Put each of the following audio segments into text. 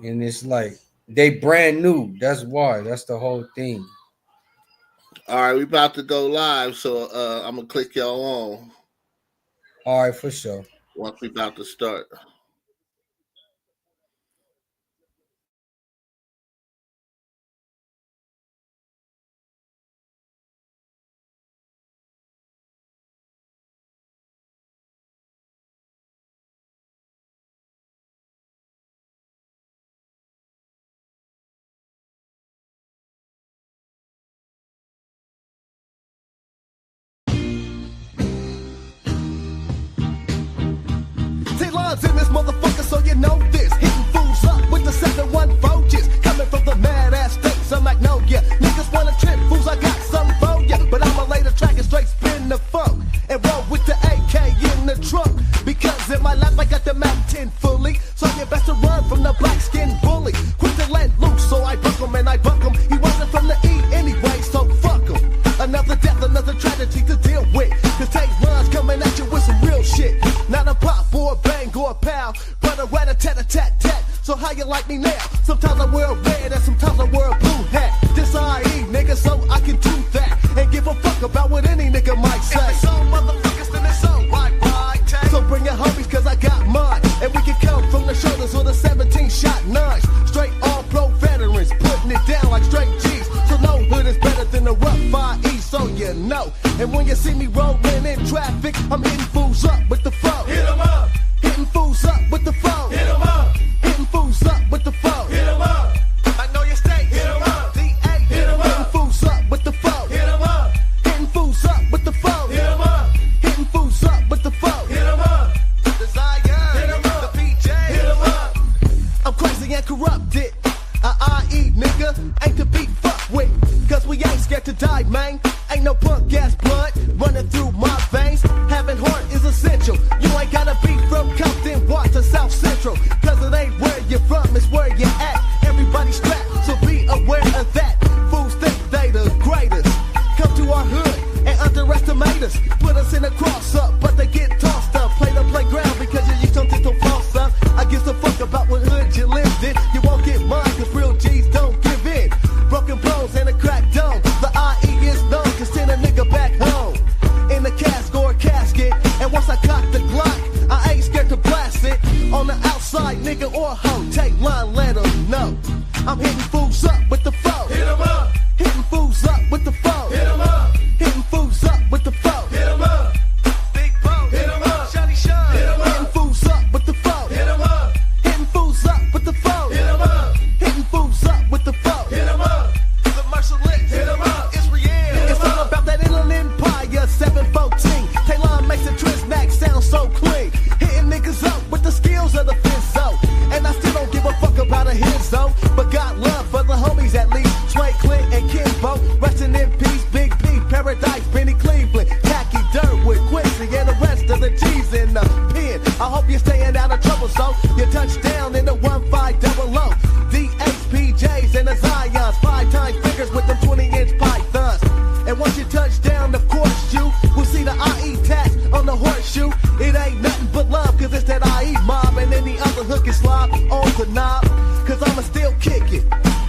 and it's like they brand new. That's why. That's the whole thing. All right, we about to go live, so I'm gonna click y'all on. All right, for sure. Once we about to start. T-Line's in this motherfucker, so you know this. Hitting fools up with the 7-1 Voges. Coming from the mad ass states, I'm like, no, yeah. Niggas wanna trip, fools, I got something for ya. But I'ma lay the track and straight spin the funk. And roll with the AK in the trunk. Because in my lap I got the Mac 10 fully. So you best to run from the black skin bully. Quick to let loose, so I buck him and I buck him. He wasn't from the E anyway, so fuck him. Another death, another tragedy to deal with. Cause T-Line's coming at you with some real shit. Not a pop or a bang or a pow, but a rat-a-tat-a-tat-tat. So how you like me now? Sometimes I wear a red and sometimes I wear a blue hat. This I.E. nigga, so I can do that. And give a fuck about what any nigga might say. If it's so motherfuckers, then it's so right. So bring your homies, cause I got mine. And we can come from the shoulders with a 17-shot nines. Straight all-pro veterans, putting it down like straight G's. So no hood is better than the rough I.E., so you know. And when you see me rolling in traffic, I'm hitting fools up with the phone. Hit 'em up. Hitting fools up with the phone. Hit 'em up. Hitting fools up with the phone. Hit 'em up. I know your state. Hit 'em up. D.A. Hit 'em up. Hitting fools up with the phone. Hit 'em up. Hitting fools up with the phone. Hit 'em up. Hitting fools up with the phone. Hit 'em up. The Zion. Hit 'em up. The PJ. Hit 'em up. I'm crazy and corrupted. I.E. nigga ain't to be fucked with. Cause we ain't scared to die, man. Ain't no punk ass blood running through my veins. Having heart is essential. You ain't gotta be from Compton, Watts, or South Central. Cause it ain't where you're from, it's where you're at. Everybody strapped, so be aware of that. Fools think they the greatest. Come to our hood and underestimate us. Put us in a cross up, but they get tossed up. Play the playground because you use something to false up. I give a fuck about what hood you lived in. You won't get mine cause real G's don't give in. Broken bones and a cracked dome. The I.E. is known to send a nigga back home. In a cask or a casket. And once I cock the Glock, I ain't scared to blast it. On the outside, nigga or hoe, take line, let 'em know. I'm hitting fools up with the phone. Hit 'em up. Hitting fools up with the phone. Hit 'em up. Hitting fools up with the phone. Hit 'em up. Big Bo. Hit 'em up. Shotty Shine. Hit 'em up. Hitting fools up with the phone. Hit 'em up. Hitting fools up with the phone. Hit 'em up. Hitting fools up with the phone. Hit 'em up. The merciless. Hit 'em up. It's real. It's all about that Inland Empire 714. Taylor makes the Trisnack sound so clean. Hitting niggas up with the skills of the Fizzo. And I still don't give a fuck about a his though. But got love for the homies at least. Sway Clint and Kimbo. Resting in peace. Big P. Paradise. Benny Cleveland. Tacky Dirt with Quincy and the rest of the G's in the pen. I hope you're staying out of trouble, so you touch down in the 1500. DHPJs and the Zions. 5 times figures with them 20-inch pythons. And once you touch down, of course you will see the I.E. tats on the horseshoe. It ain't nothing but love, cause it's that I.E. mob. And any other hook is slob on the knob. Cause I'ma still kick it.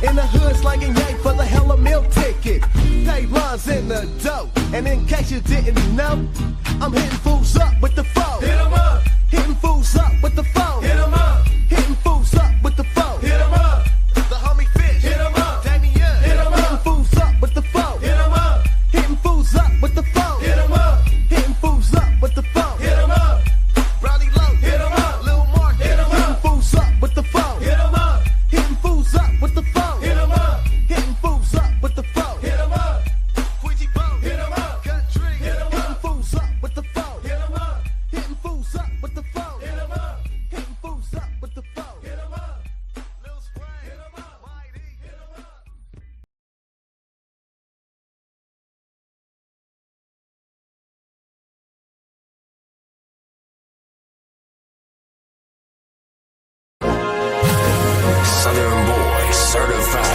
In the hood slanging yank for the hella meal ticket. Pay runs in the dough. And in case you didn't know, I'm hitting fools up with the phone. Hit 'em up. Hitting fools up with the phone. Hit 'em up. Hitting fools up with the phone. Hit 'em up. The homie Fish. Hit 'em up. Damien. Hit 'em up. Hitting fools up with the phone. Hit 'em up. Hitting fools up with the phone. Hit 'em up. Hitting fools up with the phone. Hit 'em up. Brownie Low. Hit 'em up. Lil Mark. Hit 'em up. Hitting fools up with the phone. Hit 'em up. Hitting fools up with the phone. Hit 'em up. Hitting fools up with the phone. Hit 'em up. Queasy Bone. Hit 'em up. Country. Hit 'em up. Hitting fools up with the phone. Hit 'em up. Hitting fools up with the phone. Hit 'em up. Hitting fools up with the phone. Hit 'em up. Lil Spray. Hit 'em up. Mighty. Hit 'em up. Southern Boy certified.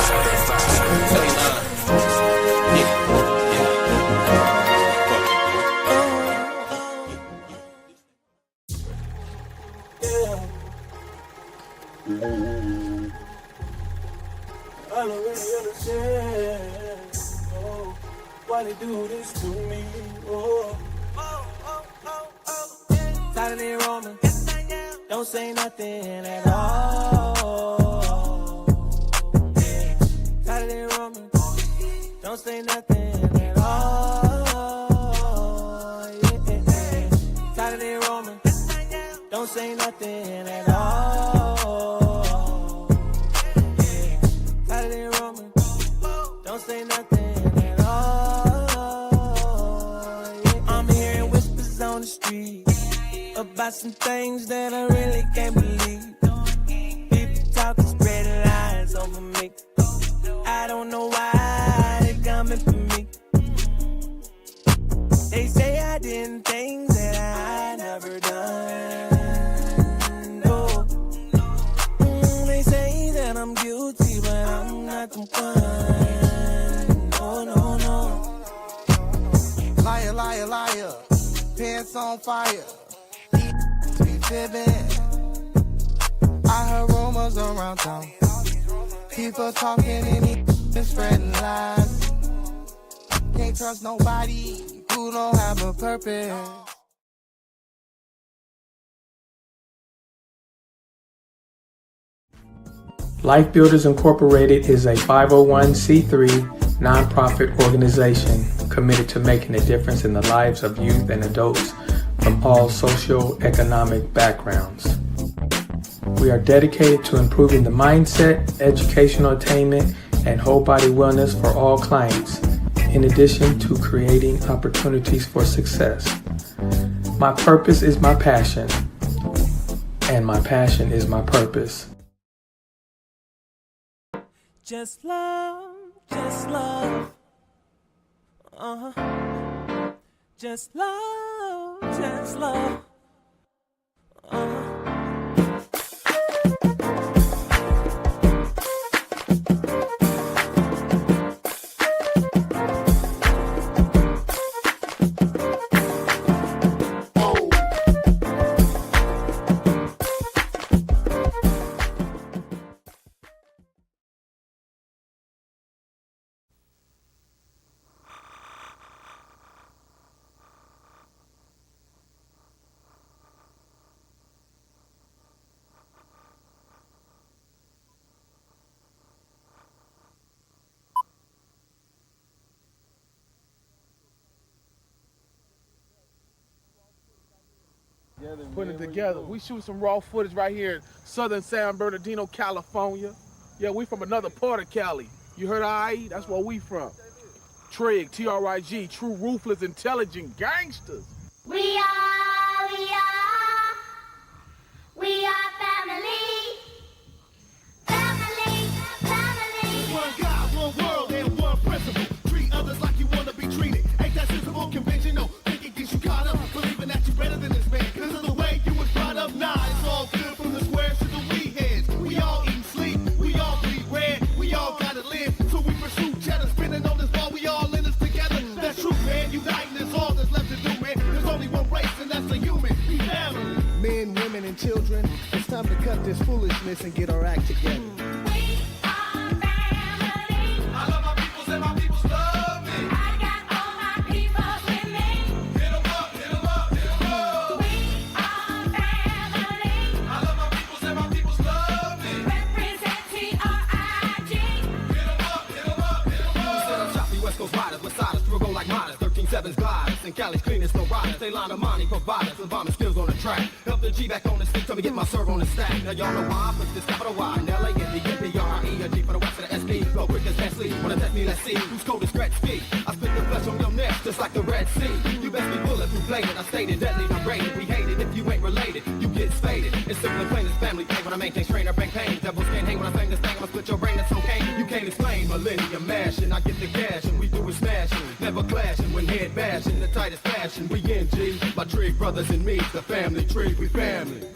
I don't really understand. Oh, why they do this to me? Oh. Saturday Roman, don't say nothing at all. Saturday Roman, don't say nothing at all. Saturday Roman, don't say nothing at all. Saturday Roman, don't say nothing at all. I'm hearing whispers on the street about some things that I really can't believe. People talking, spreading lies over me. I don't know why they coming for me. They say I did things that I never done. No. They say that I'm guilty, but I'm not the one. No, no, no. Liar, liar, liar. Pants on fire. Be fibbing. I heard rumors around town. People talking and spreading lies. Can't trust nobody who don't have a purpose. Life Builders Incorporated is a 501c3 nonprofit organization committed to making a difference in the lives of youth and adults from all socio-economic backgrounds. We are dedicated to improving the mindset, educational attainment, and whole body wellness for all clients, in addition to creating opportunities for success. My purpose is my passion, and my passion is my purpose. Just love, just love. Just love, just love. Putting it together. We shoot some raw footage right here in southern San Bernardino, California. Yeah, we from another part of Cali. You heard I.E.? That's where we from. Trig, T-R-I-G, true ruthless, intelligent gangsters. We are family. Family, family. One God, one world, and one principle. Treat others like you want to be treated. Ain't that sensible, conventional? Thinking gets you caught up, believing that you're better than this man. Cause of the way you was brought up, nah, it's all good from the squares to the weed heads. We all eat, sleep, we all bleed red, we all gotta live. So we pursue cheddar, spinning on this ball, we all in this together. That's true, man, uniting is all that's left to do, man. There's only one race, and that's the human, we family. Men, women, and children, it's time to cut this foolishness and get our act together. Sevens gliders and Cali's cleanest no riders. They line of money providers with bombing skills on the track. Help the G back on the stick, tell me get my serve on the stack. Now y'all know why I put this capital Y in LA, N-D-N-P-R-I-E, a G for the west of the SP. Go quick as Nestle, wanna test me, let's see who's cold as Gretzky. I spit the flesh on your neck just like the Red Sea. You best be bulletproof bladed, I stated deadly, I'm rated. We hate it if you ain't related, you get faded. It's simple and plain as family pain when I maintain strain or bang pain. Devils can't hang when I sing this thing, I'ma split your brain, that's okay. You can't explain millennium mashing, I get the cash and we do it smashing. Never clashing when head bashing, the tightest fashion. We in G, my Trig brothers and me, the family Trig, we family.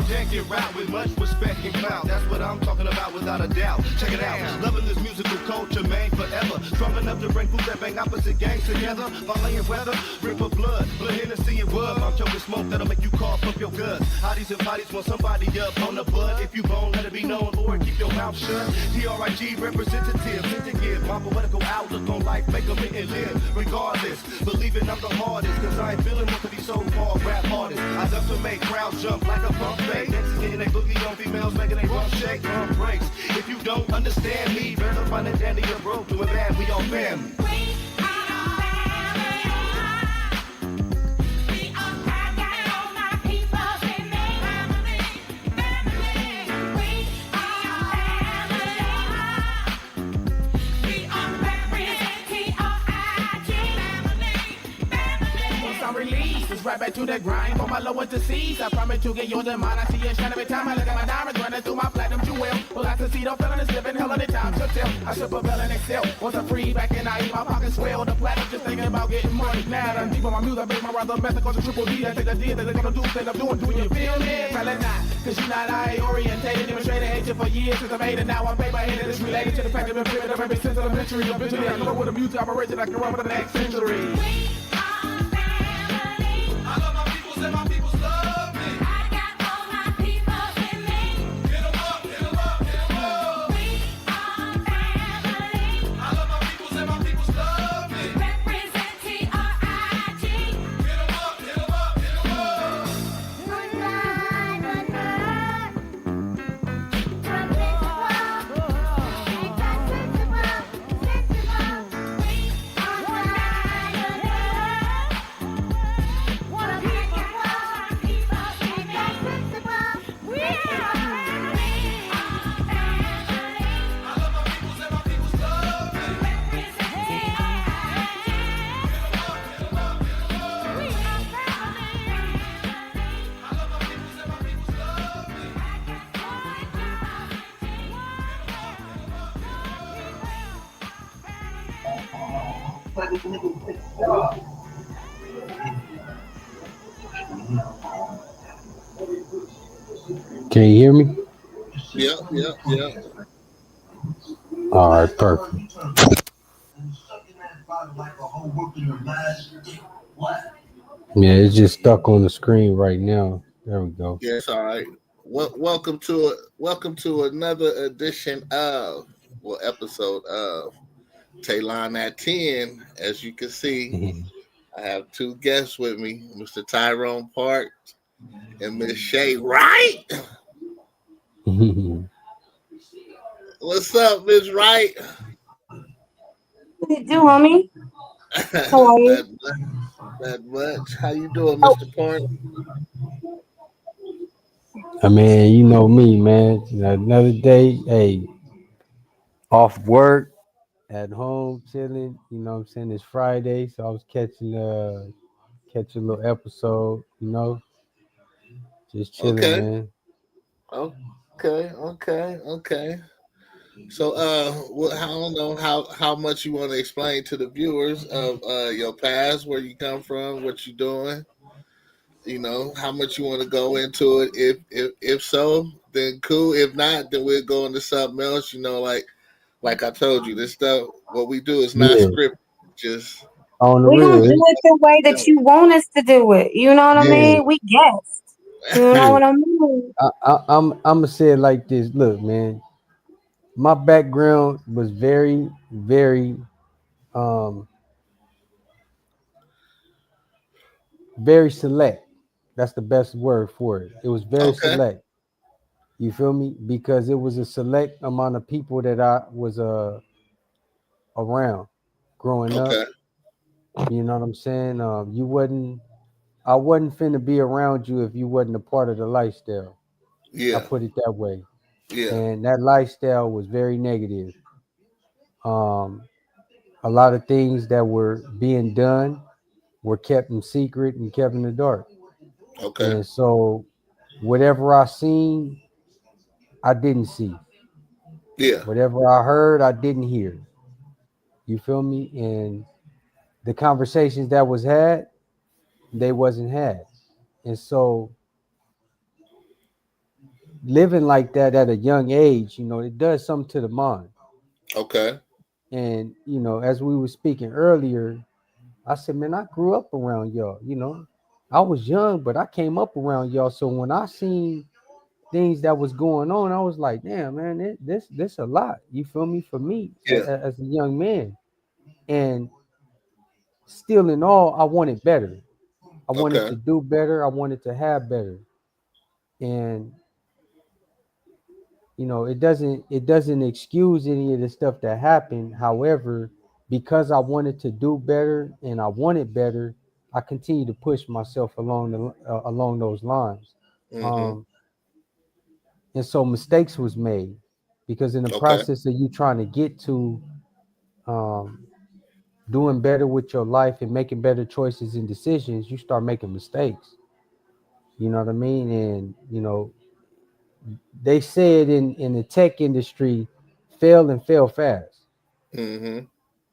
can't get right with much respect and clout. That's what I'm talking about without a doubt. Check it out. Loving this musical culture, man, forever. Strong enough to bring fools that bang opposite gangs together. Volleying weather, drink for blood Hennessy and bub. I'm choking smoke that'll make you cough up your guts. Hotties and bodies want somebody up on the bud. If you bone, let it be known, Lord, keep your mouth shut. TRIG representative, sent to give my poetical outlook on life, make a and live. Regardless, believing I'm the hardest, cause I ain't feeling most of these so-called rap artists. I love to make crowds jump like a pump fake. Next again, they boogie on females, making they rump shake, rump breaks. If you don't understand me, better find a dandy or broke, doing bad, we all family. Right back to the grind for my lower to seize. I promise to get yours in mind. I see it shine every time I look at my diamonds running through my platinum jewel. Well, I can see don't feeling this living hell of the time to tell. I should prevail and excel. Once I'm free back and I eat my pockets swell. The platinum just thinking about getting money. Now I'm deep on my music, I make my brother method cause a triple D. I take the D that they're gonna do things I'm doing. Do you feel me? Tell it not. Cause you not I orientated, demonstrated hatred for years since I made it. Now I'm paper headed. It's related to the fact that I've been feeling of every sense of the century. Eventually I know with a music operation I can run for the next century. And my peoples love me. I got all my people in me. Hit 'em up, hit 'em up, hit 'em up. We are family. I love my peoples and my peoples love me. Represent TRIG. Hit 'em up, hit 'em up, hit 'em up. One line, one word. From Can you hear me? Yeah. All right, perfect. Yeah, it's just stuck on the screen right now. There we go. Yes, all right. Welcome to another edition of, episode of Taylon at 10. As you can see, I have two guests with me, Mr. Tyrone Park and Miss Shay Wright. What's up, Miss Wright? What you do, homie? How are you? Not much. How you doing, Mr. Park? I mean, you know me, man. Another day, hey, off work, at home, chilling. You know what I'm saying? It's Friday, so I was catching a little episode, you know. Just chilling, man. Okay. So, I don't know how much you want to explain to the viewers of your past, where you come from, what you're doing. You know, how much you want to go into it. If so, then cool. If not, then we'll go into something else. You know, like I told you, this stuff. What we do is not scripted. Just on the we real. don't do it the way that you want us to do it. You know what I mean? We guess. You know what I mean? I'm gonna say it like this. Look, man, my background was very, very, very select. That's the best word for it. It was very select. You feel me? Because it was a select amount of people that I was around growing up. You know what I'm saying? I wasn't finna be around you if you wasn't a part of the lifestyle. Yeah. I put it that way. Yeah. And that lifestyle was very negative. A lot of things that were being done were kept in secret and kept in the dark. Okay. And so whatever I seen, I didn't see. Yeah. Whatever I heard, I didn't hear. You feel me? And the conversations that was had, they wasn't had. And so living like that at a young age, it does something to the mind. Okay. And as we were speaking earlier, I said, man, I grew up around y'all. I was young, but I came up around y'all. So when I seen things that was going on, I was like, damn, man, this a lot. You feel me? For me Yeah. as a young man, and still in all, I wanted better. I wanted Okay. to do better. I wanted to have better. And it doesn't excuse any of the stuff that happened. However, because I wanted to do better and I wanted better, I continue to push myself along those lines. Mm-hmm. Um, and so mistakes was made because in the Okay. process of you trying to get to um, doing better with your life and making better choices and decisions, you start making mistakes. You know what I mean? And they said in the tech industry, fail and fail fast. Mm-hmm.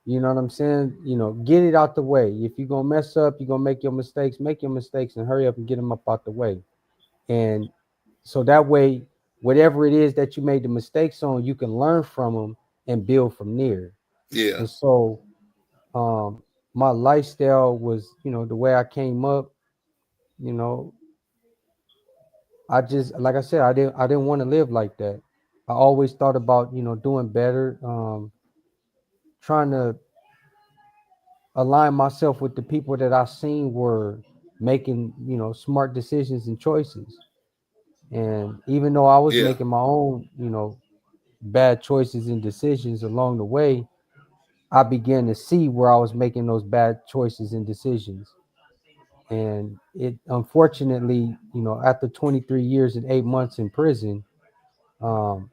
You know what I'm saying? Get it out the way. If you're gonna mess up, you're gonna make your mistakes and hurry up and get them up out the way. And so that way, whatever it is that you made the mistakes on, you can learn from them and build from there. Yeah. And so um my lifestyle was, the way I came up, you know, I just, like I said, I didn't want to live like that. I always thought about, doing better, trying to align myself with the people that I seen were making, smart decisions and choices. And even though I was Yeah. making my own, bad choices and decisions along the way, I began to see where I was making those bad choices and decisions. And it, unfortunately, after 23 years and 8 months in prison, um,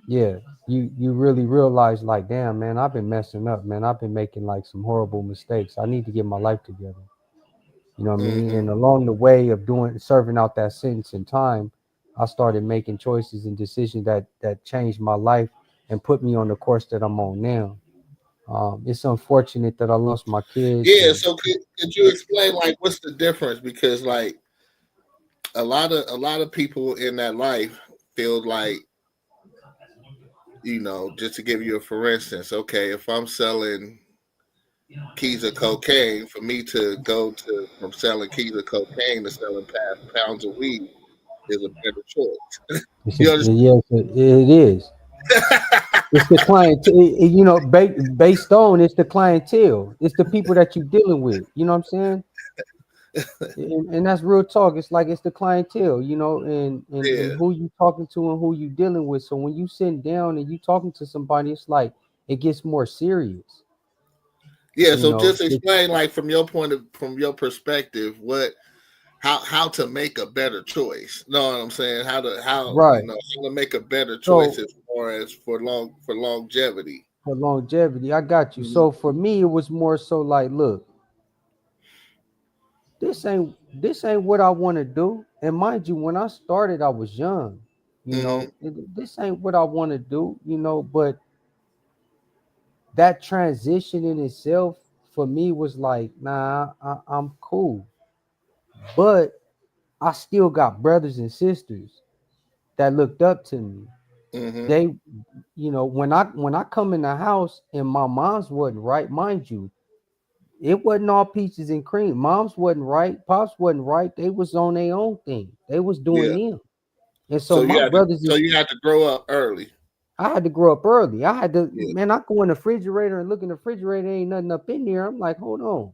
yeah, you really realize, like, damn, man, I've been messing up, man. I've been making like some horrible mistakes. I need to get my life together. You know what I mean? Mm-hmm. And along the way of serving out that sentence in time, I started making choices and decisions that changed my life and put me on the course that I'm on now. It's unfortunate that I lost my kids, Yeah. and So could you explain like what's the difference? Because like a lot of people in that life feel like, just to give you a for instance, okay, if I'm selling keys of cocaine, for me to go to from selling keys of cocaine to selling pounds of weed is a better choice. You understand? yes, it is. It's the client, based on it's the clientele. It's the people that you're dealing with. You know what I'm saying? And that's real talk. It's like it's the clientele, and Yeah. who you talking to and who you dealing with. So when you sitting down and you talking to somebody, it's like it gets more serious. Yeah. You So know, just explain like from your perspective, how to make a better choice. Know what I'm saying? right. How to make a better choice So as far as for longevity. for longevity, I got you. Mhm. So for me, it was more so like, look, this ain't what I want to do. And mind you, when I started, I was young. Mhm. This ain't what I want to do. But that transition in itself for me was like, nah, I'm cool. But I still got brothers and sisters that looked up to me. Mhm. They, when I come in the house and my mom's wasn't right, mind you, it wasn't all peaches and cream. Mom's wasn't right, pops wasn't right. They was on their own thing. They was doing Yeah. them. And so So my brothers so is you had to grow up early. I had to grow up early. I had to, Yeah. man, I go in the refrigerator and look in the refrigerator, ain't nothing up in there. I'm like, hold on.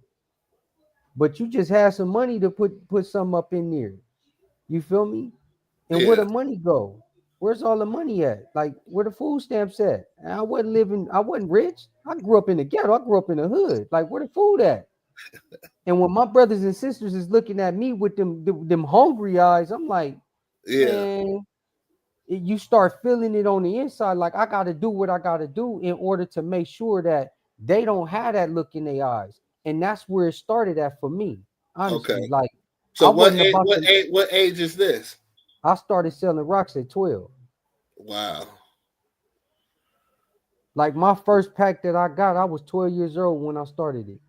But you just had some money to put something up in there. You feel me? And where Yeah. the money go? Where's all the money at? Like where the food stamps at? And I wasn't rich. I grew up in the ghetto. I grew up in the hood. Like where the food at? And when my brothers and sisters is looking at me with them hungry eyes, I'm like, Yeah. man, you start feeling it on the inside. Like I got to do what I got to do in order to make sure that they don't have that look in their eyes. And that's where it started at for me, Okay. honestly. Like I So wasn't about to. what age is this? I started selling rocks at 12. Wow. Like my first pack that I got, I was 12 years old when I started it.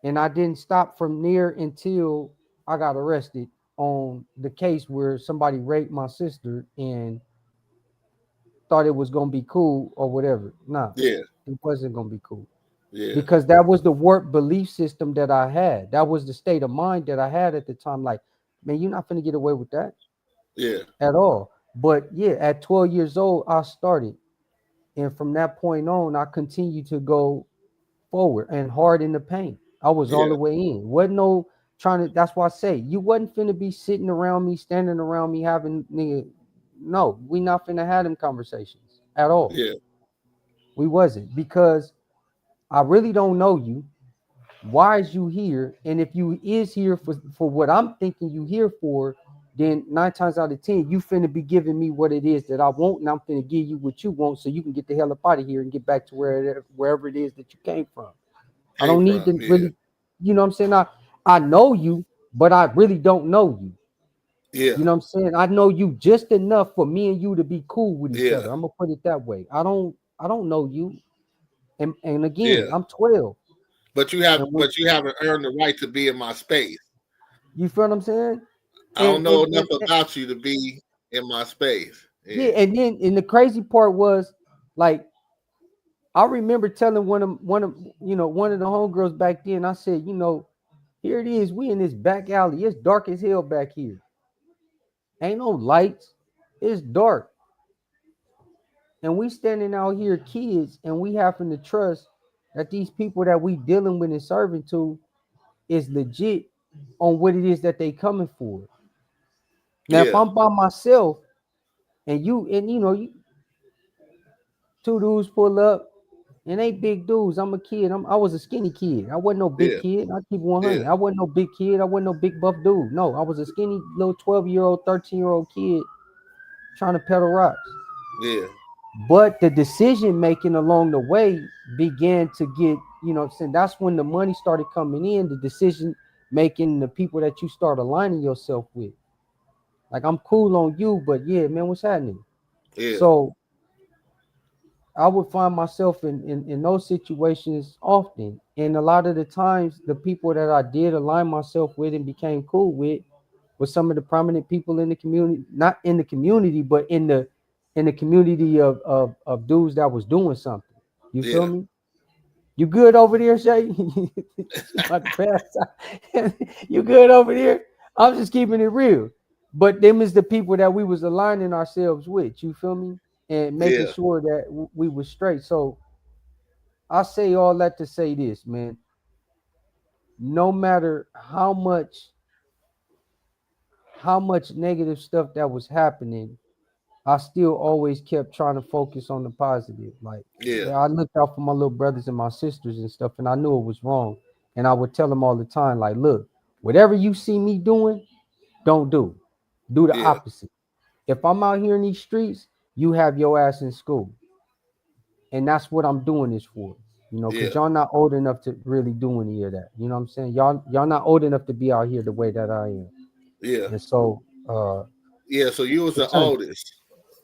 And I didn't stop from there until I got arrested on the case where somebody raped my sister and thought it was gonna be cool or whatever. Nah, Yeah. it wasn't gonna be cool. Yeah. Because that was the warped belief system that I had. That was the state of mind that I had at the time. Like, man, you're not gonna get away with that Yeah. at all. But yeah, at 12 years old, I started. And from that point on, I continued to go forward and hard in the paint. I was all Yeah. the way in. Wasn't no trying to, that's why I say you wasn't finna be sitting around me, standing around me having nigga. No, we not finna have them conversations at all. Yeah. We wasn't, because I really don't know you. Why is you here? And if you is here for what I'm thinking you here for, then 9 times out of 10, you finna be giving me what it is that I want, and I'm finna give you what you want so you can get the hell up out of here and get back to wherever it is that you came from. I don't need to really, you know what I'm saying? I know you, but I really don't know you. Yeah. You know what I'm saying? I know you just enough for me and you to be cool with each Yeah. other. I'm gonna put it that way. I don't know you. And again, Yeah. I'm 12. But you haven't earned the right to be in my space. You feel what I'm saying? I don't know enough about you to be in my space. Yeah, and then the crazy part was, like, I remember telling one of the homegirls back then, I said, here it is, we in this back alley. It's dark as hell back here. Ain't no lights. It's dark. And we standing out here, kids, and we having to trust that these people that we dealing with and serving to is legit on what it is that they coming for. Now, if I'm by myself and you two dudes pull up and they big dudes, I'm a kid. I was a skinny kid. I wasn't no big kid. I keep 100. I wasn't no big kid. I wasn't no big buff dude. No, I was a skinny little 12-year-old, 13-year-old kid trying to pedal rocks. Yeah. But the decision making along the way began to get, that's when the money started coming in, the decision making, the people that you start aligning yourself with. Like, I'm cool on you, but yeah, man, what's happening? Yeah. So I would find myself in those situations often. And a lot of the times, the people that I did align myself with and became cool with was some of the prominent people in the community, not in the community, but in the community of dudes that was doing something. You feel me? You good over there, Shay? You good over there? I'm just keeping it real. But them is the people that we was aligning ourselves with. You feel me? And making sure that we were straight. So I say all that to say this, man. No matter how much negative stuff that was happening, I still always kept trying to focus on the positive. Like, I looked out for my little brothers and my sisters and stuff, and I knew it was wrong. And I would tell them all the time, like, look, whatever you see me doing, don't do. Do the opposite. If I'm out here in these streets, you have your ass in school. And that's what I'm doing this for. Because y'all not old enough to really do any of that. You know what I'm saying? Y'all not old enough to be out here the way that I am. Yeah. And so so you was the oldest.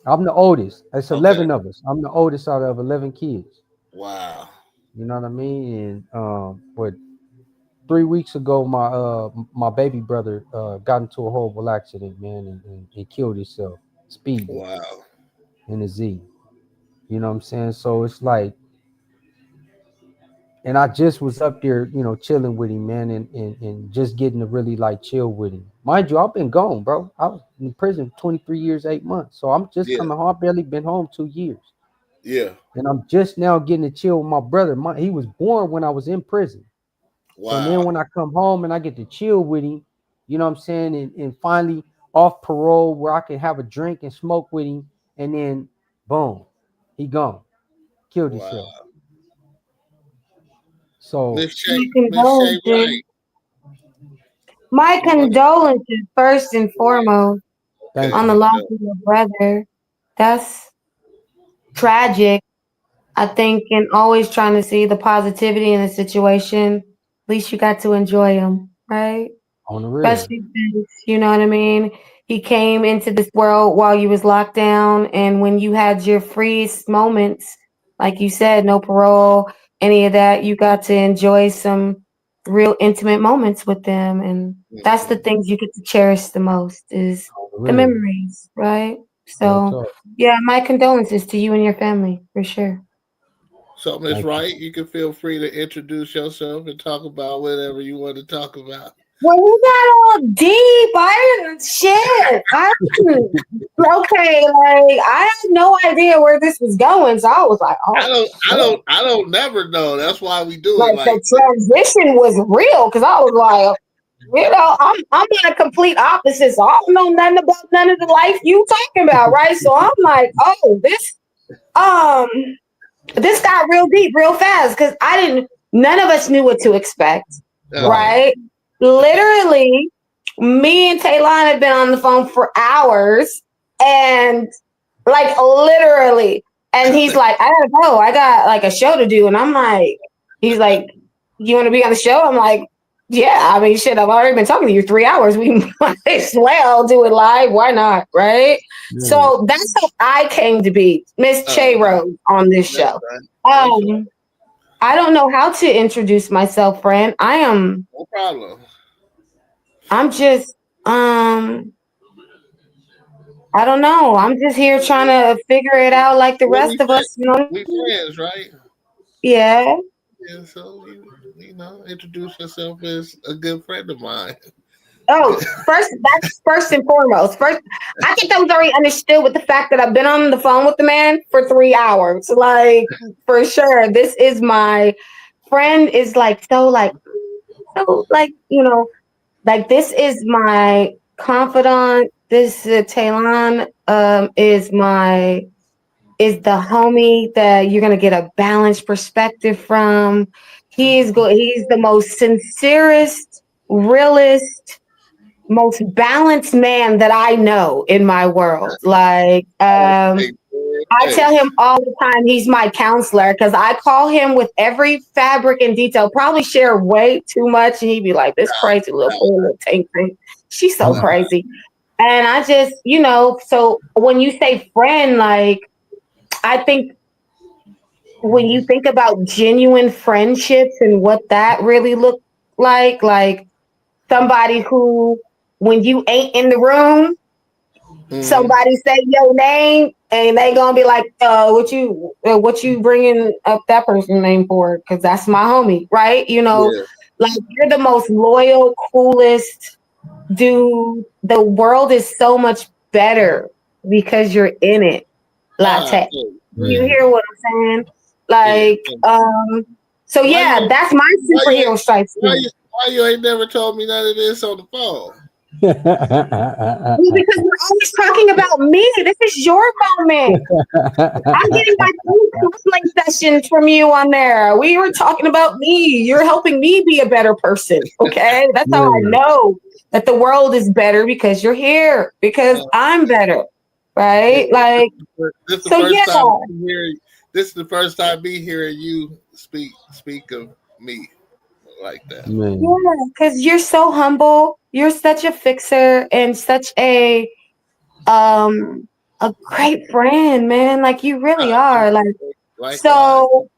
I'm the oldest. It's 11 of us. I'm the oldest out of 11 kids. Wow. You know what I mean? And but 3 weeks ago, my baby brother got into a horrible accident, man, and killed himself. Speed. Wow. In a Z. You know what I'm saying? So it's like, and I just was up there, chilling with him, man, and just getting to really like chill with him. Mind you, I've been gone, bro. I was in prison 23 years, 8 months. So I'm just coming home. I've barely been home 2 years. Yeah. And I'm just now getting to chill with my brother. He was born when I was in prison. Wow. So then when I come home and I get to chill with him, you know what I'm saying? And finally off parole where I can have a drink and smoke with him. And then boom, he gone. Killed himself. So my condolences first and foremost on the loss of your brother. That's tragic. I think, and always trying to see the positivity in the situation. At least you got to enjoy him, right? On the real. Especially since, you know what I mean? He came into this world while you was locked down, and when you had your freest moments, like you said, no parole, any of that, you got to enjoy some real intimate moments with them, and that's the things you get to cherish the most is the Really, memories, right? real So talk. yeah, my condolences to you and your family for sure. So, Miss Thank you. Wright, you can feel free to introduce yourself and talk about whatever you want to talk about. Well, you got all deep. I didn't shit. Okay, like I had no idea where this was going, so I was like, oh, I don't never know. That's why we do it like like the transition was real because I was like, you know, I'm on a complete opposite, so I don't know nothing about none of the life you talking about, right? So I'm like, oh, this got real deep real fast because none of us knew what to expect, right? Literally, me and Taylon had been on the phone for hours and like literally, and he's like, I gotta go, I got like a show to do, and I'm like, he's like, you want to be on the show? I'm like, yeah, I mean, shit, I've already been talking to you 3 hours. We might as well do it live. Why not? Right? Yeah. So that's how I came to be Miss Che Rose on this show. I don't know how to introduce myself, friend. no problem. I'm just, I don't know. I'm just here trying to figure it out like the Well, rest of us. You know? We friends, right? Yeah. Yeah, so you know, introduce yourself as a good friend of mine. Oh, that's first and foremost. First, I think that was already understood with the fact that I've been on the phone with the man for 3 hours. Like, for sure, this is my friend. Is like so, you know, like this is my confidant. This Taylon is the homie that you're gonna get a balanced perspective from. He's the most sincerest, realest, most balanced man that I know in my world. Like, I tell him all the time he's my counselor because I call him with every fabric and detail. Probably share way too much, and he'd be like, "This crazy little tank thing. She's so crazy." And I just, you know, so when you say friend, like, I think when you think about genuine friendships and what that really looked like somebody who, when you ain't in the room, somebody say your name and they gonna be like, what you bringing up that person's name for? Because that's my homie, right? You know, like you're the most loyal, coolest dude. The world is so much better because you're in it. Latte. You hear what I'm saying? Like, so yeah, that's my superhero stripes. Why you ain't never told me none of this on the phone? Because we're always talking about me. This is your moment. I'm getting my counseling sessions from you on there. We were talking about me. You're helping me be a better person. Okay, that's how I know that the world is better because you're here. Because I'm better, right? Like, this is the so first yeah. time this is the first time me hearing you speak of me like that. Yeah, because you're so humble. You're such a fixer and such a great friend, man. Like you really are. Like so,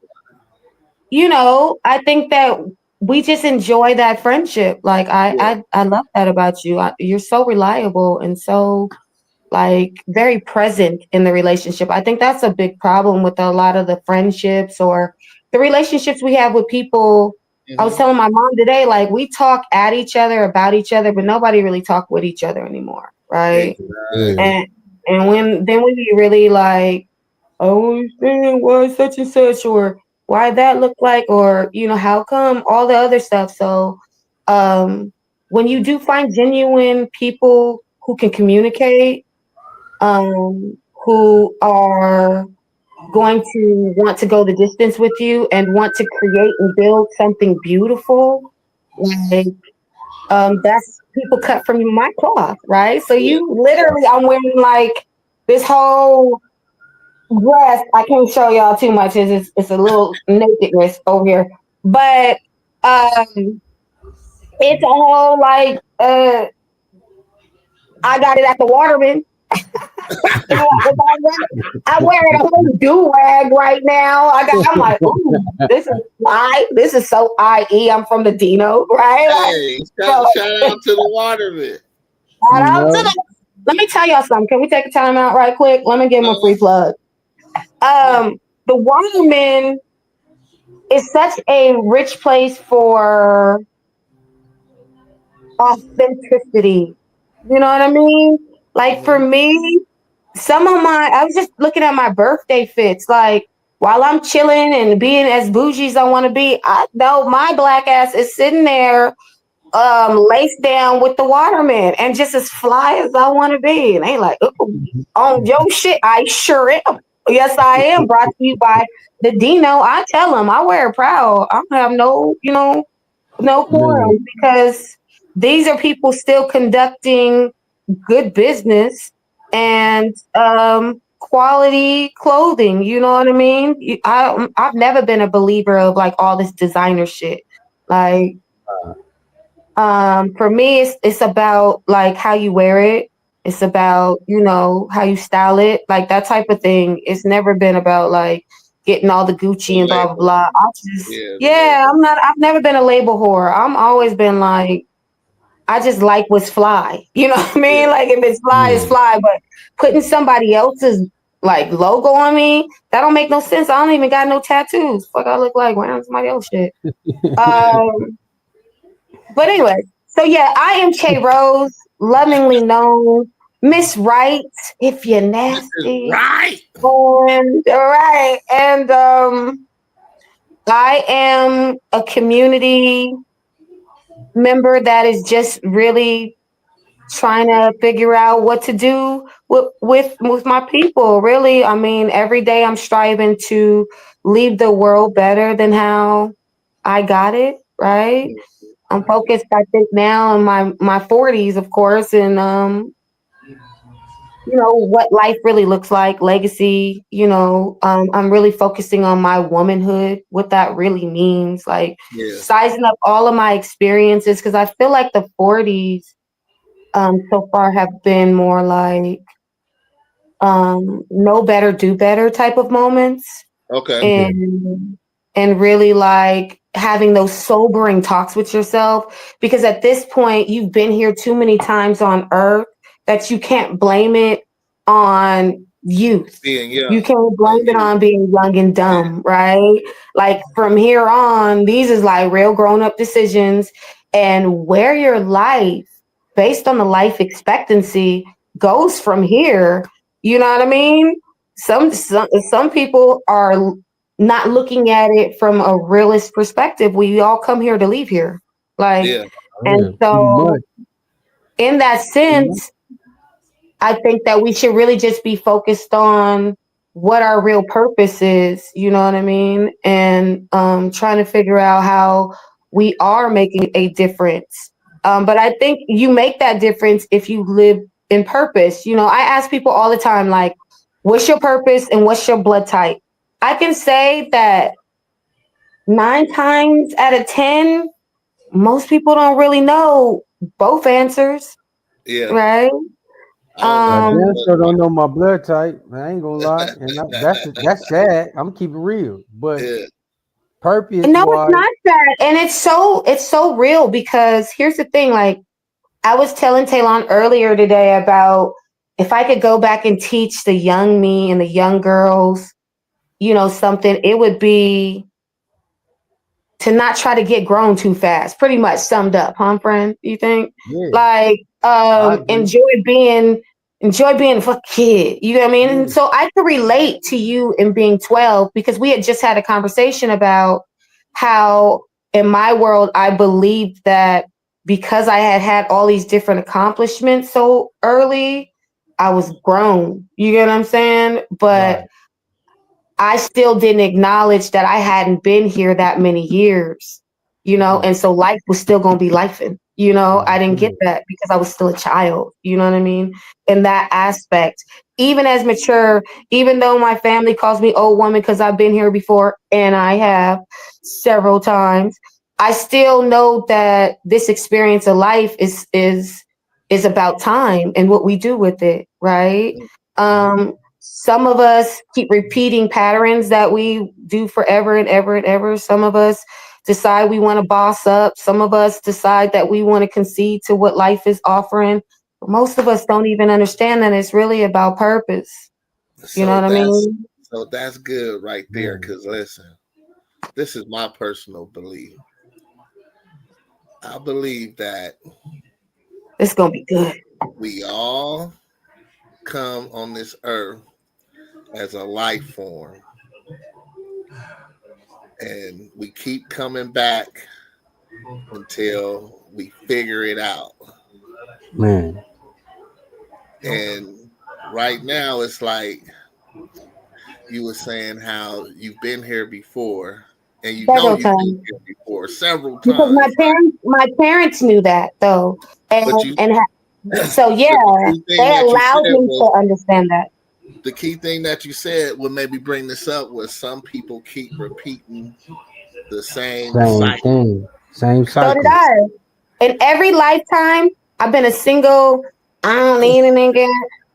you know, I think that we just enjoy that friendship. Like I love that about you. You're so reliable and so like very present in the relationship. I think that's a big problem with a lot of the friendships or the relationships we have with people. I was telling my mom today, like we talk at each other about each other, but nobody really talk with each other anymore, right? And when you really like, oh, why such and such, or why that look like, or you know, how come all the other stuff. So when you do find genuine people who can communicate, who are going to want to go the distance with you and want to create and build something beautiful, like that's people cut from my cloth, right? So you literally, I'm wearing like this whole dress. I can't show y'all too much. It's a little nakedness over here, but it's a whole like I got it at the Waterman. I'm wearing a whole do rag right now. I'm like, ooh, this is fly. This is so IE. I'm from the Dino, right? Hey, shout out to the Waterman. Shout out to the. Let me tell y'all something. Can we take a time out right quick? Let me give him a free plug. The Waterman is such a rich place for authenticity. You know what I mean? Like for me, I was just looking at my birthday fits. Like while I'm chilling and being as bougie as I want to be, I know my black ass is sitting there laced down with the Waterman and just as fly as I want to be. And they like, ooh, on your shit, I sure am. Yes, I am. Brought to you by the Dino. I tell them I wear it proud. I don't have no quorum because these are people still conducting good business and quality clothing. You know what I mean? I've never been a believer of like all this designer shit. Like, for me, it's about like how you wear it. It's about, how you style it, like that type of thing. It's never been about like getting all the Gucci and blah, blah, blah. I've never been a label whore. I'm always been like, I just like what's fly. You know what I mean? Like if it's fly, it's fly. But putting somebody else's like logo on me, that don't make no sense. I don't even got no tattoos. Fuck, I look like wearing somebody else shit. But anyway, so yeah, I am Che Rose, lovingly known Miss Right, if you're nasty. Right. And I am a community member that is just really trying to figure out what to do with my people. Really, I mean, every day I'm striving to leave the world better than how I got it. Right. I'm focused, I think, now in my 40s, of course, and what life really looks like, legacy. I'm really focusing on my womanhood, what that really means, like sizing up all of my experiences, because I feel like the 40s so far have been more like know better, do better type of moments. Okay. And really like having those sobering talks with yourself, because at this point you've been here too many times on earth that you can't blame it on youth. You can't blame it on being young and dumb, right? Like from here on, these is like real grown-up decisions, and where your life based on the life expectancy goes from here. You know what I mean? Some people are not looking at it from a realist perspective. We all come here to leave here. And so in that sense, I think that we should really just be focused on what our real purpose is, you know what I mean? And trying to figure out how we are making a difference. But I think you make that difference if you live in purpose. I ask people all the time, like, what's your purpose and what's your blood type? I can say that 9 times out of 10, most people don't really know both answers. Yeah. Right? I still don't know my blood type. I ain't gonna lie, and that's sad. I'm keeping real, but purpose. No, it's not sad, and it's so real, because here's the thing. Like I was telling Taylon earlier today about if I could go back and teach the young me and the young girls, something, it would be to not try to get grown too fast. Pretty much summed up, huh, friend? You think? Yeah. Like, enjoy being a fucking kid. You know what I mean? And so I could relate to you in being 12, because we had just had a conversation about how in my world, I believed that because I had all these different accomplishments so early, I was grown. You get what I'm saying? But I still didn't acknowledge that I hadn't been here that many years, and so life was still going to be lifing, I didn't get that because I was still a child, you know what I mean? In that aspect, even as mature, even though my family calls me old woman because I've been here before, and I have several times, I still know that this experience of life is about time and what we do with it, right? Some of us keep repeating patterns that we do forever and ever and ever. Some of us decide we want to boss up. Some of us decide that we want to concede to what life is offering. But most of us don't even understand that it's really about purpose. You know what I mean? So that's good right there. Because listen, this is my personal belief. I believe that it's gonna be good. We all come on this earth as a life form, and we keep coming back until we figure it out. Man. And right now, it's like you were saying how you've been here before, and you Several know you've times. been here before several times. Because my parents knew that though, and so yeah, they allowed me to understand that. The key thing that you said would maybe bring this up was some people keep repeating the same cycle. Thing. Same So cycle. did I. In every lifetime, I've been a single. I don't need a nigga.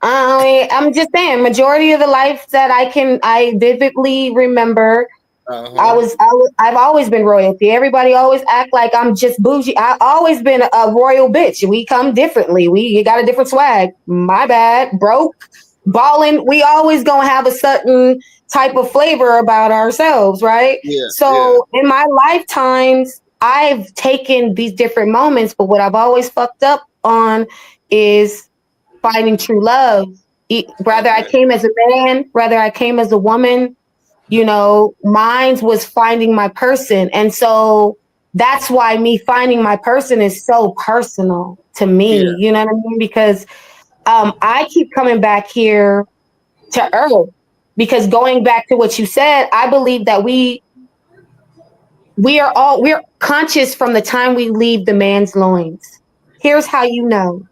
I'm just saying, majority of the life that I vividly remember. I've always been royalty. Everybody always act like I'm just bougie. I always been a royal bitch. We come differently. You got a different swag. My bad. Broke, balling. We always gonna have a certain type of flavor about ourselves, right? In my lifetimes, I've taken these different moments, but what I've always fucked up on is finding true love. Whether I came as a man, whether I came as a woman, mine was finding my person. And so that's why me finding my person is so personal to me. Yeah. You know what I mean? Because I keep coming back here to earth, because going back to what you said, I believe that we're conscious from the time we leave the man's loins. Here's how you know.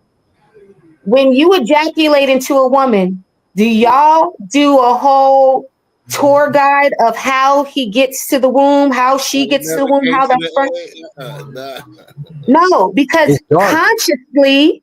When you ejaculate into a woman, do y'all do a whole tour guide of how he gets to the womb, how she gets to the womb, how that's No, because consciously,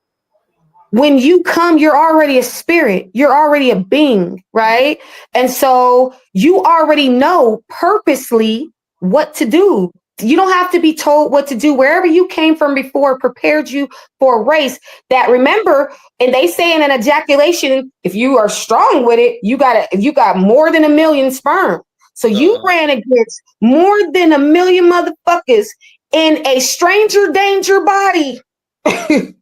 when you come, you're already a spirit, you're already a being, right? And so you already know purposely what to do. You don't have to be told what to do. Wherever you came from before prepared you for a race that, remember, and they say in an ejaculation, if you are strong with it, you got more than 1 million sperm. So you ran against more than 1 million motherfuckers in a stranger danger body to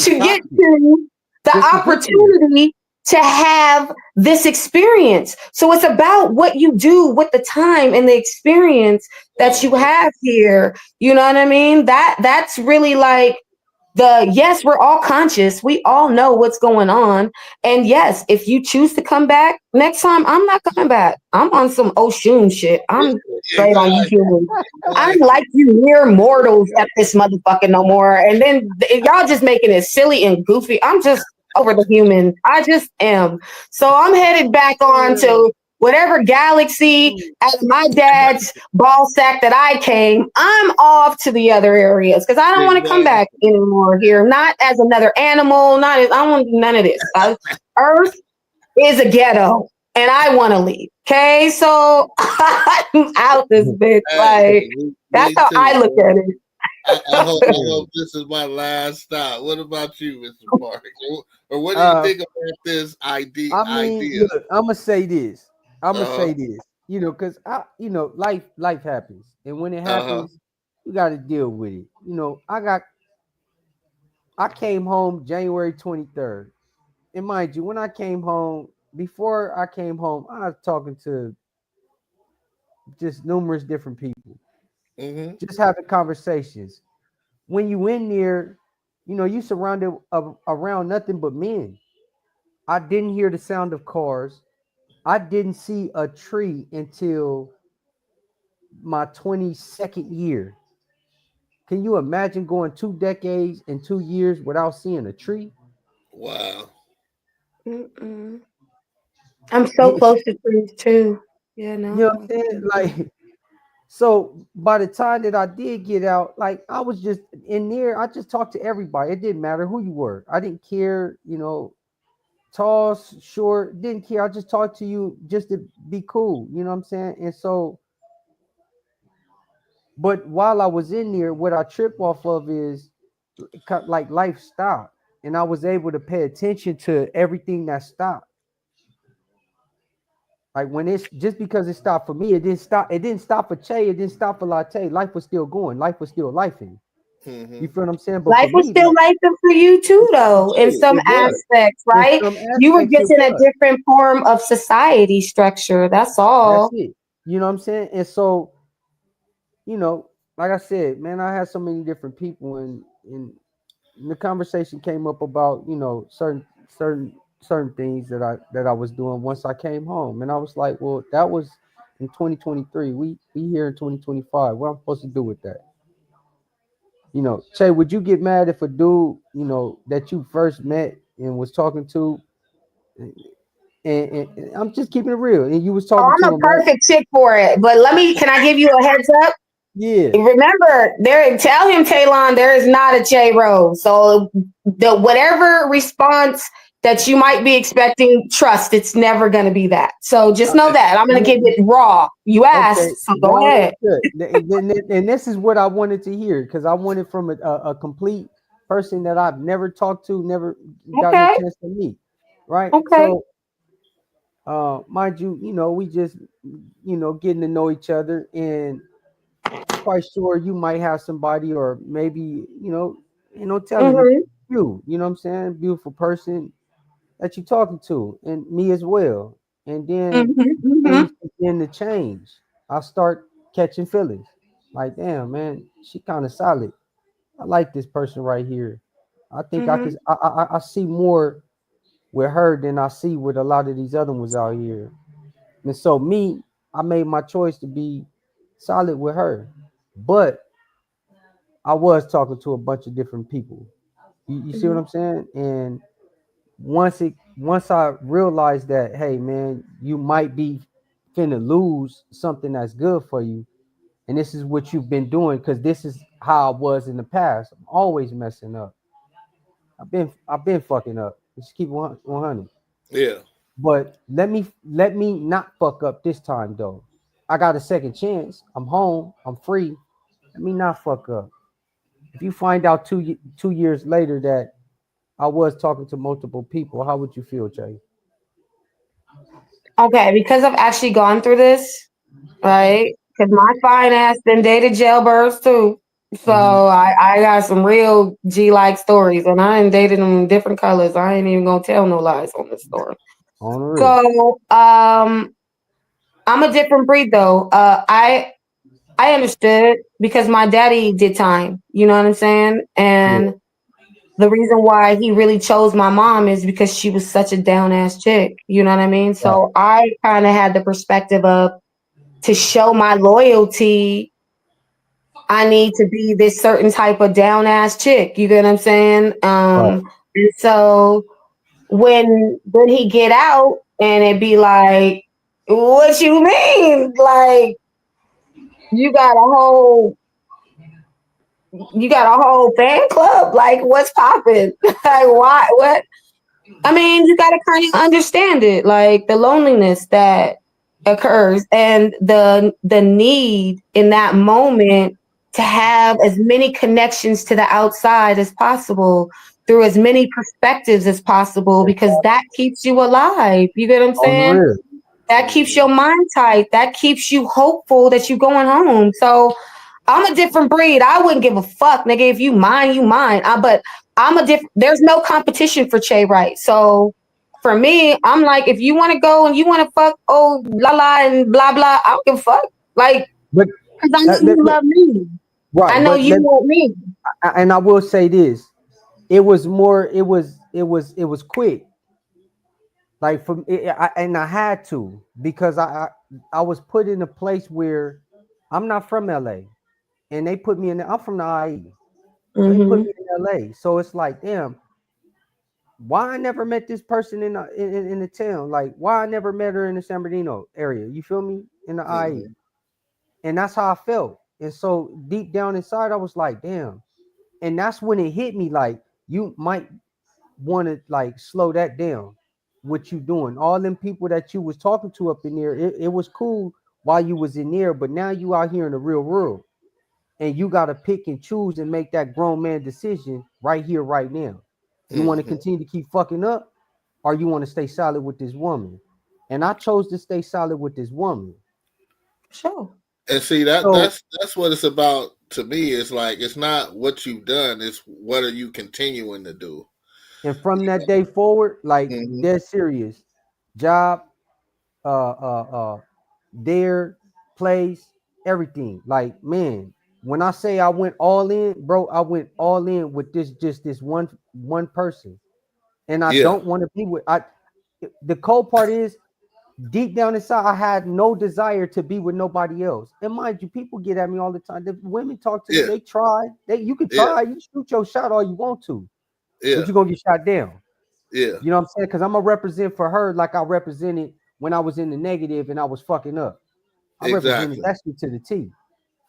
get to the opportunity to have this experience. So it's about what you do with the time and the experience that you have here. You know what I mean? That's really like yes, we're all conscious. We all know what's going on. And yes, if you choose to come back next time, I'm not coming back. I'm on some Oshun shit. I'm straight on you humans. I'm like you mere mortals at this motherfucker no more. And then y'all just making it silly and goofy. I'm just over the human. I just am. So I'm headed back on to whatever galaxy out of my dad's ball sack that I came. I'm off to the other areas because I don't want to come back anymore here. Not as another animal. I don't want to do none of this. Earth is a ghetto and I want to leave. Okay, so I'm out this bitch. Like that's how I look at it. I hope this is my last stop. What about you, Mr. Park? Or what do you think about this idea? Look, I'm gonna say this. Because life happens, and when it happens, you got to deal with it. I came home January 23rd, and mind you, when I came home, before I came home, I was talking to just numerous different people. Just having conversations. When you in there, you surrounded around nothing but men. I didn't hear the sound of cars. I didn't see a tree until my 22nd year. Can you imagine going 2 decades and 2 years without seeing a tree? Wow. I'm so close to trees too. Yeah, no. You know what I'm saying? Like, so by the time that I did get out, like I was just in there, I just talked to everybody. It didn't matter who you were. I didn't care, tall, short, didn't care. I just talked to you just to be cool. You know what I'm saying? And so, but while I was in there, what I trip off of is like life stopped, and I was able to pay attention to everything that stopped. Like when it's just because it stopped for me, it didn't stop. It didn't stop for Che. It didn't stop for Latte. Life was still going. Life was still lifing. You feel what I'm saying? But Life for was me, still life for you too, though, in some it was. aspects, In right? some You were aspects, just it in a was. different form of society structure. That's That's all. it. You know what I'm saying? And so, you know, like I said, man, I had so many different people, and the conversation came up about, you know, certain things that I was doing once I came home, and I was like, well, that was in 2023. We here in 2025. What I'm supposed to do with that? You know, Che, would you get mad if a dude, you know, that you first met and was talking to, and I'm just keeping it real, and you was Oh, talking I'm to a him, right? perfect chick for it. But can I give you a heads up? Yeah. Remember, tell him, Talon, there is not a J Rose. So the whatever response that you might be expecting, trust, it's never going to be that. So just know that. I'm going to give it raw. You Okay, asked, so go raw is ahead. good. And this is what I wanted to hear, because I wanted from a complete person that I've never talked to, never gotten a Okay. chance to meet. Right. Okay. So, mind you, you know, we just, you know, getting to know each other, and I'm quite sure you might have somebody, or maybe, you know, telling them Mm-hmm. you know what I'm saying, beautiful person that you're talking to, and me as well. And then Mm-hmm. Mm-hmm. things begin to change. I start catching feelings. Like, damn, man, she kind of solid. I like this person right here. I think I Mm-hmm. could. I see more with her than I see with a lot of these other ones out here. And so me, I made my choice to be solid with her. But I was talking to a bunch of different people. You see what I'm saying? And once I realized that, hey man, you might be finna lose something that's good for you, and this is what you've been doing, because this is how I was in the past. I'm always messing up. I've been fucking up. Just keep 100. Yeah. But let me not fuck up this time though. I got a second chance. I'm home. I'm free. Let me not fuck up. If you find out 2 years later that I was talking to multiple people, how would you feel, Jay? Okay, because I've actually gone through this, right? Because my fine ass been dated jailbirds too. So Mm-hmm. I got some real G like stories, and I ain't dated them in different colors. I ain't even gonna tell no lies on this story. On the real. So I'm a different breed though. I understood because my daddy did time. You know what I'm saying? Yeah. And the reason why he really chose my mom is because she was such a down ass chick. You know what I mean? Right. So I kind of had the perspective of, to show my loyalty, I need to be this certain type of down ass chick. You get what I'm saying? Right. And so when he get out and it be like, what you mean? Like you got a whole fan club. Like what's popping? Like why? What? I mean, you got to kind of understand it, like the loneliness that occurs and the need in that moment to have as many connections to the outside as possible through as many perspectives as possible, because that keeps you alive. You get what I'm On the saying? real. That keeps your mind tight. That keeps you hopeful that you're going home. So I'm a different breed. I wouldn't give a fuck, nigga. If you mine, you mine. But I'm a different. There's no competition for Che Wright. So for me, I'm like, if you want to go and you want to fuck, oh la la and blah blah, I don't give a fuck. Like, But because I know you love me. right. I know But you want me. and I will say this: it was more. It was quick. Like from it, and I had to, because I was put in a place where I'm not from LA, and they put me in. I'm from the IE, so they put Mm-hmm. me in LA. So it's like, damn, why I never met this person in the town? Like, why I never met her in the San Bernardino area? You feel me? In the IE, and that's how I felt. And so deep down inside, I was like, damn. And that's when it hit me, like, you might want to like slow that down. what you doing. All them people that you was talking to up in there, it was cool while you was in there, but now you out here in the real world, and you got to pick and choose and make that grown man decision right here, right now. You want to continue to keep fucking up, or you want to stay solid with this woman? And I chose to stay solid with this woman. Sure. And see that's what it's about to me. It's like it's not what you've done, it's what are you continuing to do. And from that day forward, like dead serious, job, their place, everything. Like, man, when I say I went all in, bro, I went all in with this one person. And I don't want to be with the cold part is deep down inside, I had no desire to be with nobody else. And mind you, people get at me all the time. The women talk to me, they try. You can try, you shoot your shot all you want to. But you're gonna get shot down. Yeah. You know what I'm saying? Because I'm gonna represent for her like I represented when I was in the negative and I was fucking up. I represented that shit to the T.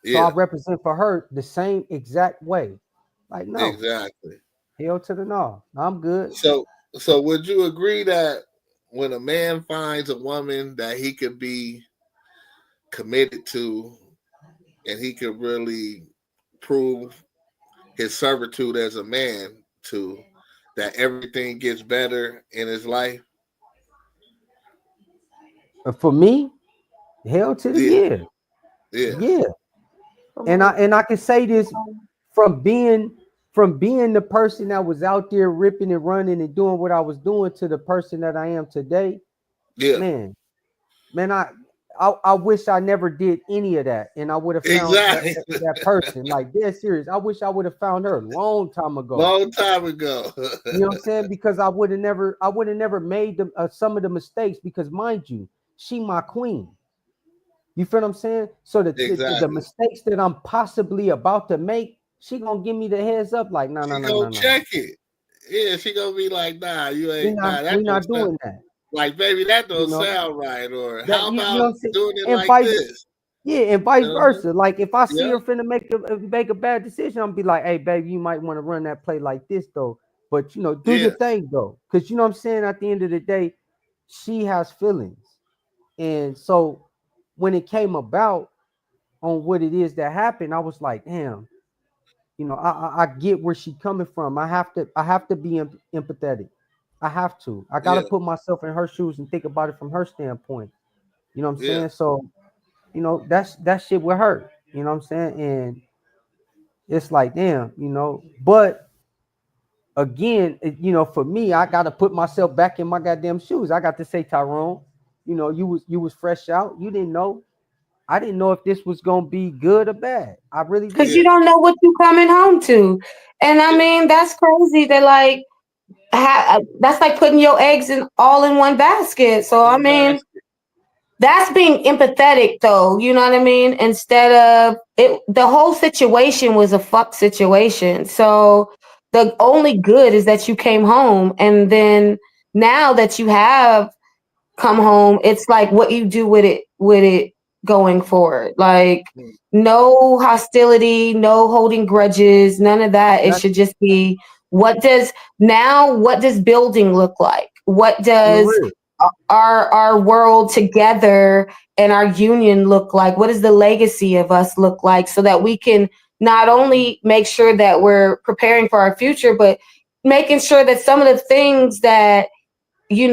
So I represent for her the same exact way. Like, no. Exactly. Hell to the no. I'm good. So would you agree that when a man finds a woman that he could be committed to and he could really prove his servitude as a man to, that everything gets better in his life? For me, hell to the yeah. And I can say this from being the person that was out there ripping and running and doing what I was doing to the person that I am today. Yeah, man, I wish I never did any of that, and I would have found that person. Like, dead serious. I wish I would have found her a long time ago. Long time ago. You know what I'm saying? Because I would have never made some of the mistakes. Because mind you, she my queen. You feel what I'm saying? So the mistakes that I'm possibly about to make, she gonna give me the heads up. Like, no. Check it. Yeah, she gonna be like, nah, you ain't. We're not doing that. Like, baby, that don't sound right. Or that, how about doing it and like this? Yeah, and vice versa. Like, if I see her finna make a bad decision, I'm be like, hey, baby, you might want to run that play like this though. But do your thing though, because you know what I'm saying. At the end of the day, she has feelings, and so when it came about on what it is that happened, I was like, damn. I get where she's coming from. I have to be empathetic. I have to. I gotta put myself in her shoes and think about it from her standpoint. You know what I'm saying? So, that shit with her. You know what I'm saying? And it's like, damn, But again, for me, I gotta put myself back in my goddamn shoes. I got to say, Tyrone, you was fresh out. You didn't know. I didn't know if this was gonna be good or bad. I really did. Because you don't know what you're coming home to. And I mean, that's crazy that like that's like putting your eggs all in one basket. So I mean, that's being empathetic though, you know what I mean? Instead of it, the whole situation was a fuck situation. So the only good is that you came home, and then now that you have come home, it's like what you do with it going forward. Like no hostility, no holding grudges, none of that. It should just be what does building look like? What does our world together and our union look like? What does the legacy of us look like, so that we can not only make sure that we're preparing for our future, but making sure that some of the things that you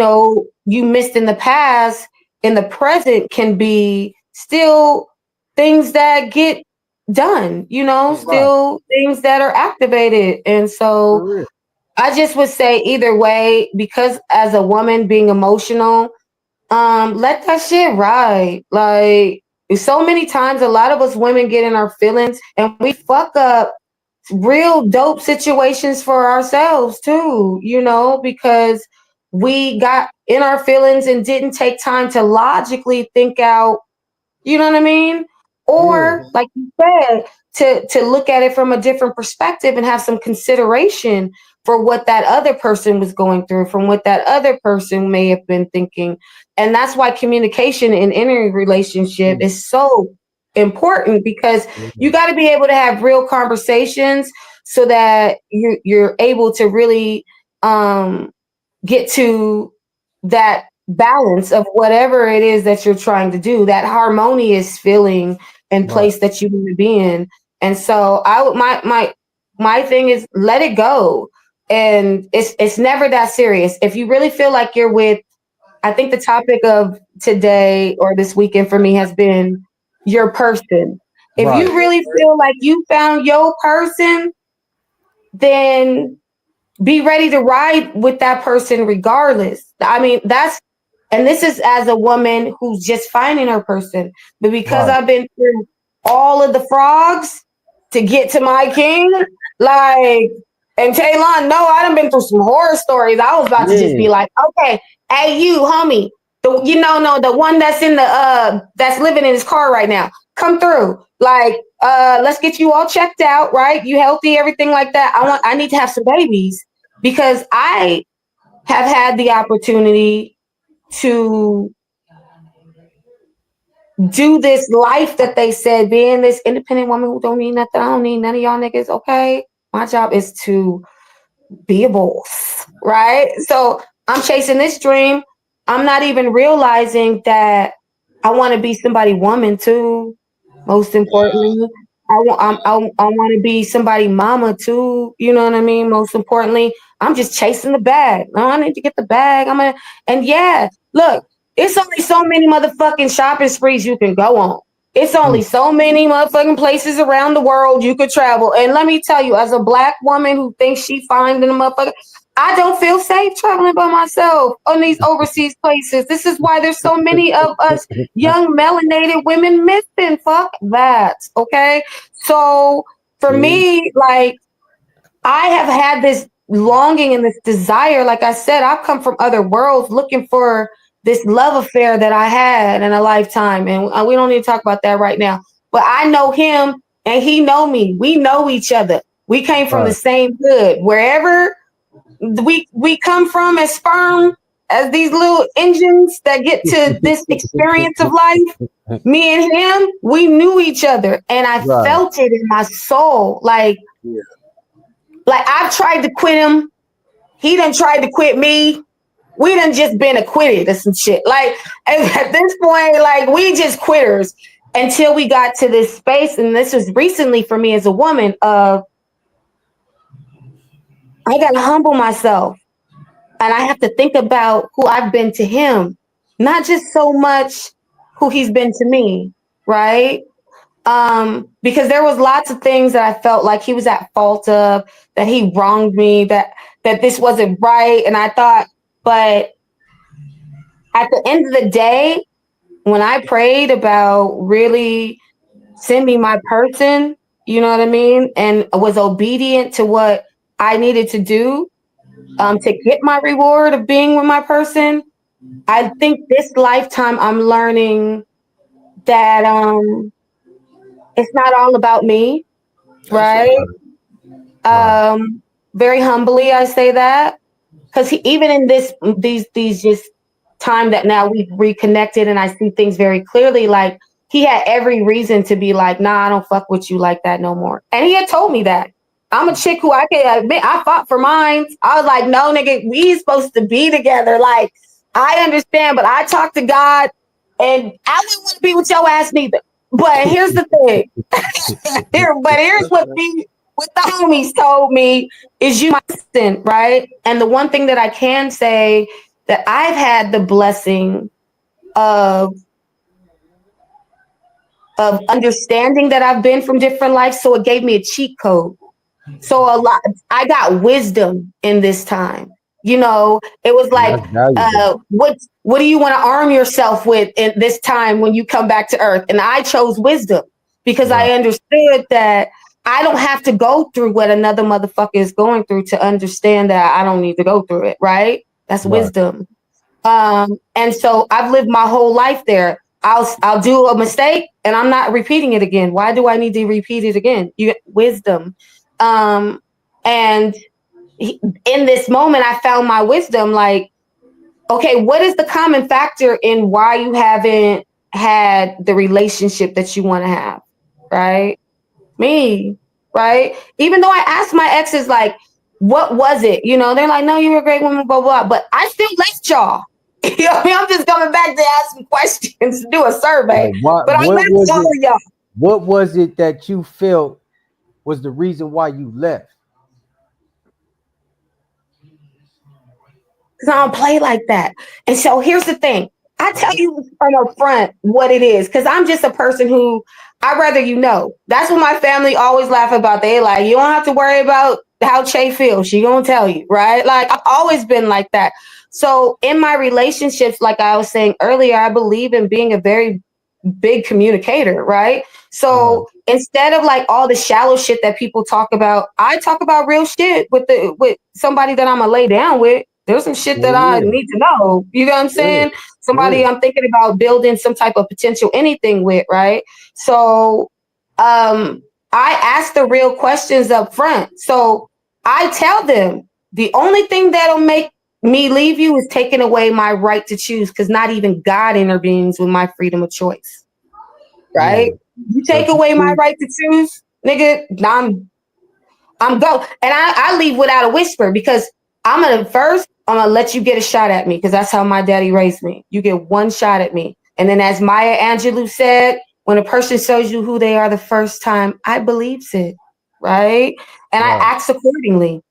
missed in the past, in the present, can be still things that get done, still things that are activated. And so I just would say either way, because as a woman being emotional, let that shit ride. Like, so many times, a lot of us women get in our feelings and we fuck up real dope situations for ourselves too, because we got in our feelings and didn't take time to logically think out, you know what I mean? Or like you said, to look at it from a different perspective and have some consideration for what that other person was going through, from what that other person may have been thinking. And that's why communication in any relationship is so important, because you got to be able to have real conversations so that you're able to really get to that balance of whatever it is that you're trying to do, that harmonious feeling and place that you want to be in. And so my thing is let it go. And it's never that serious. If you really feel like you're with, I think the topic of today or this weekend for me has been your person. If you really feel like you found your person, then be ready to ride with that person regardless. I mean, and this is as a woman who's just finding her person. But because I've been through all of the frogs to get to my king, like, and Taylon, no, I done been through some horror stories. I was about to just be like, okay, hey, you, homie, the one that's in the that's living in his car right now, come through. Like, let's get you all checked out, right? You healthy, everything like that. I need to have some babies because I have had the opportunity to do this life that they said, being this independent woman who don't need nothing. I don't need none of y'all niggas, okay? My job is to be a boss, right? So I'm chasing this dream. I'm not even realizing that I want to be somebody woman too. Most importantly, I want to be somebody mama too. You know what I mean? Most importantly, I'm just chasing the bag. No, I need to get the bag. And yeah, look, it's only so many motherfucking shopping sprees you can go on. It's only so many motherfucking places around the world you could travel. And let me tell you, as a Black woman who thinks she finding a motherfucker, I don't feel safe traveling by myself on these overseas places. This is why there's so many of us young melanated women missing. Fuck that. Okay. So for me, like, I have had this longing and this desire. Like I said, I've come from other worlds looking for this love affair that I had in a lifetime. And we don't need to talk about that right now. But I know him and he know me. We know each other. We came from the same hood. Wherever we come from as sperm, as these little engines that get to this experience of life, me and him, we knew each other. And I felt it in my soul. Like I've tried to quit him. He done tried to quit me. We done just been acquitted or some shit. Like at this point, like we just quitters until we got to this space. And this was recently for me as a woman of, I got to humble myself and I have to think about who I've been to him, not just so much who he's been to me. Right. Because there was lots of things that I felt like he was at fault of, that he wronged me, that this wasn't right. And I thought, but at the end of the day, when I prayed about really send me my person, you know what I mean? And was obedient to what I needed to do to get my reward of being with my person. I think this lifetime I'm learning that it's not all about me, right? Very humbly, I say that. Because even in these just time that now we've reconnected and I see things very clearly, like he had every reason to be like, nah, I don't fuck with you like that no more. And he had told me that. I'm a chick who I can admit I fought for mine. I was like, no, nigga, we supposed to be together. Like, I understand, but I talked to God and I didn't want to be with your ass neither. But here's the thing. Here's what the homies told me is you my sin, right? And the one thing that I can say that I've had the blessing of understanding that I've been from different lives, so it gave me a cheat code. So I got wisdom in this time. You know, it was like, what do you want to arm yourself with in this time when you come back to Earth? And I chose wisdom because I understood that I don't have to go through what another motherfucker is going through to understand that I don't need to go through it, right? That's wisdom. And so I've lived my whole life there. I'll do a mistake and I'm not repeating it again. Why do I need to repeat it again? You get wisdom. And in this moment, I found my wisdom, like, okay, what is the common factor in why you haven't had the relationship that you want to have, right? Me, right? Even though I asked my exes, like, what was it? You know, they're like, no, you were a great woman, blah, blah, blah. But I still left y'all. You know, I'm just coming back to ask some questions, do a survey. Like what? But I What met was all of it? y'all. What was it that you felt was the reason why you left? Because I don't play like that. And so here's the thing. I tell you from up front what it is, because I'm just a person who I'd rather you know. That's what my family always laugh about. They like, you don't have to worry about how Che feels. She gonna tell you, right? Like I've always been like that. So in my relationships, like I was saying earlier, I believe in being a very big communicator, right? Right. So instead of like all the shallow shit that people talk about, I talk about real shit with somebody that I'm gonna lay down with. There's some shit that Well, I yeah, need to know. You know what I'm yeah, saying? Somebody yeah. I'm thinking about building some type of potential anything with, right? So I ask the real questions up front. So I tell them the only thing that'll make me leave you is taking away my right to choose, because not even God intervenes with my freedom of choice, Yeah. right? You So take if you away my choose, right to choose, nigga, I'm go. And I leave without a whisper, because I'm gonna let you get a shot at me, because that's how my daddy raised me. You get one shot at me. And then as Maya Angelou said, when a person shows you who they are the first time, I believes it, right? And I right? acts accordingly.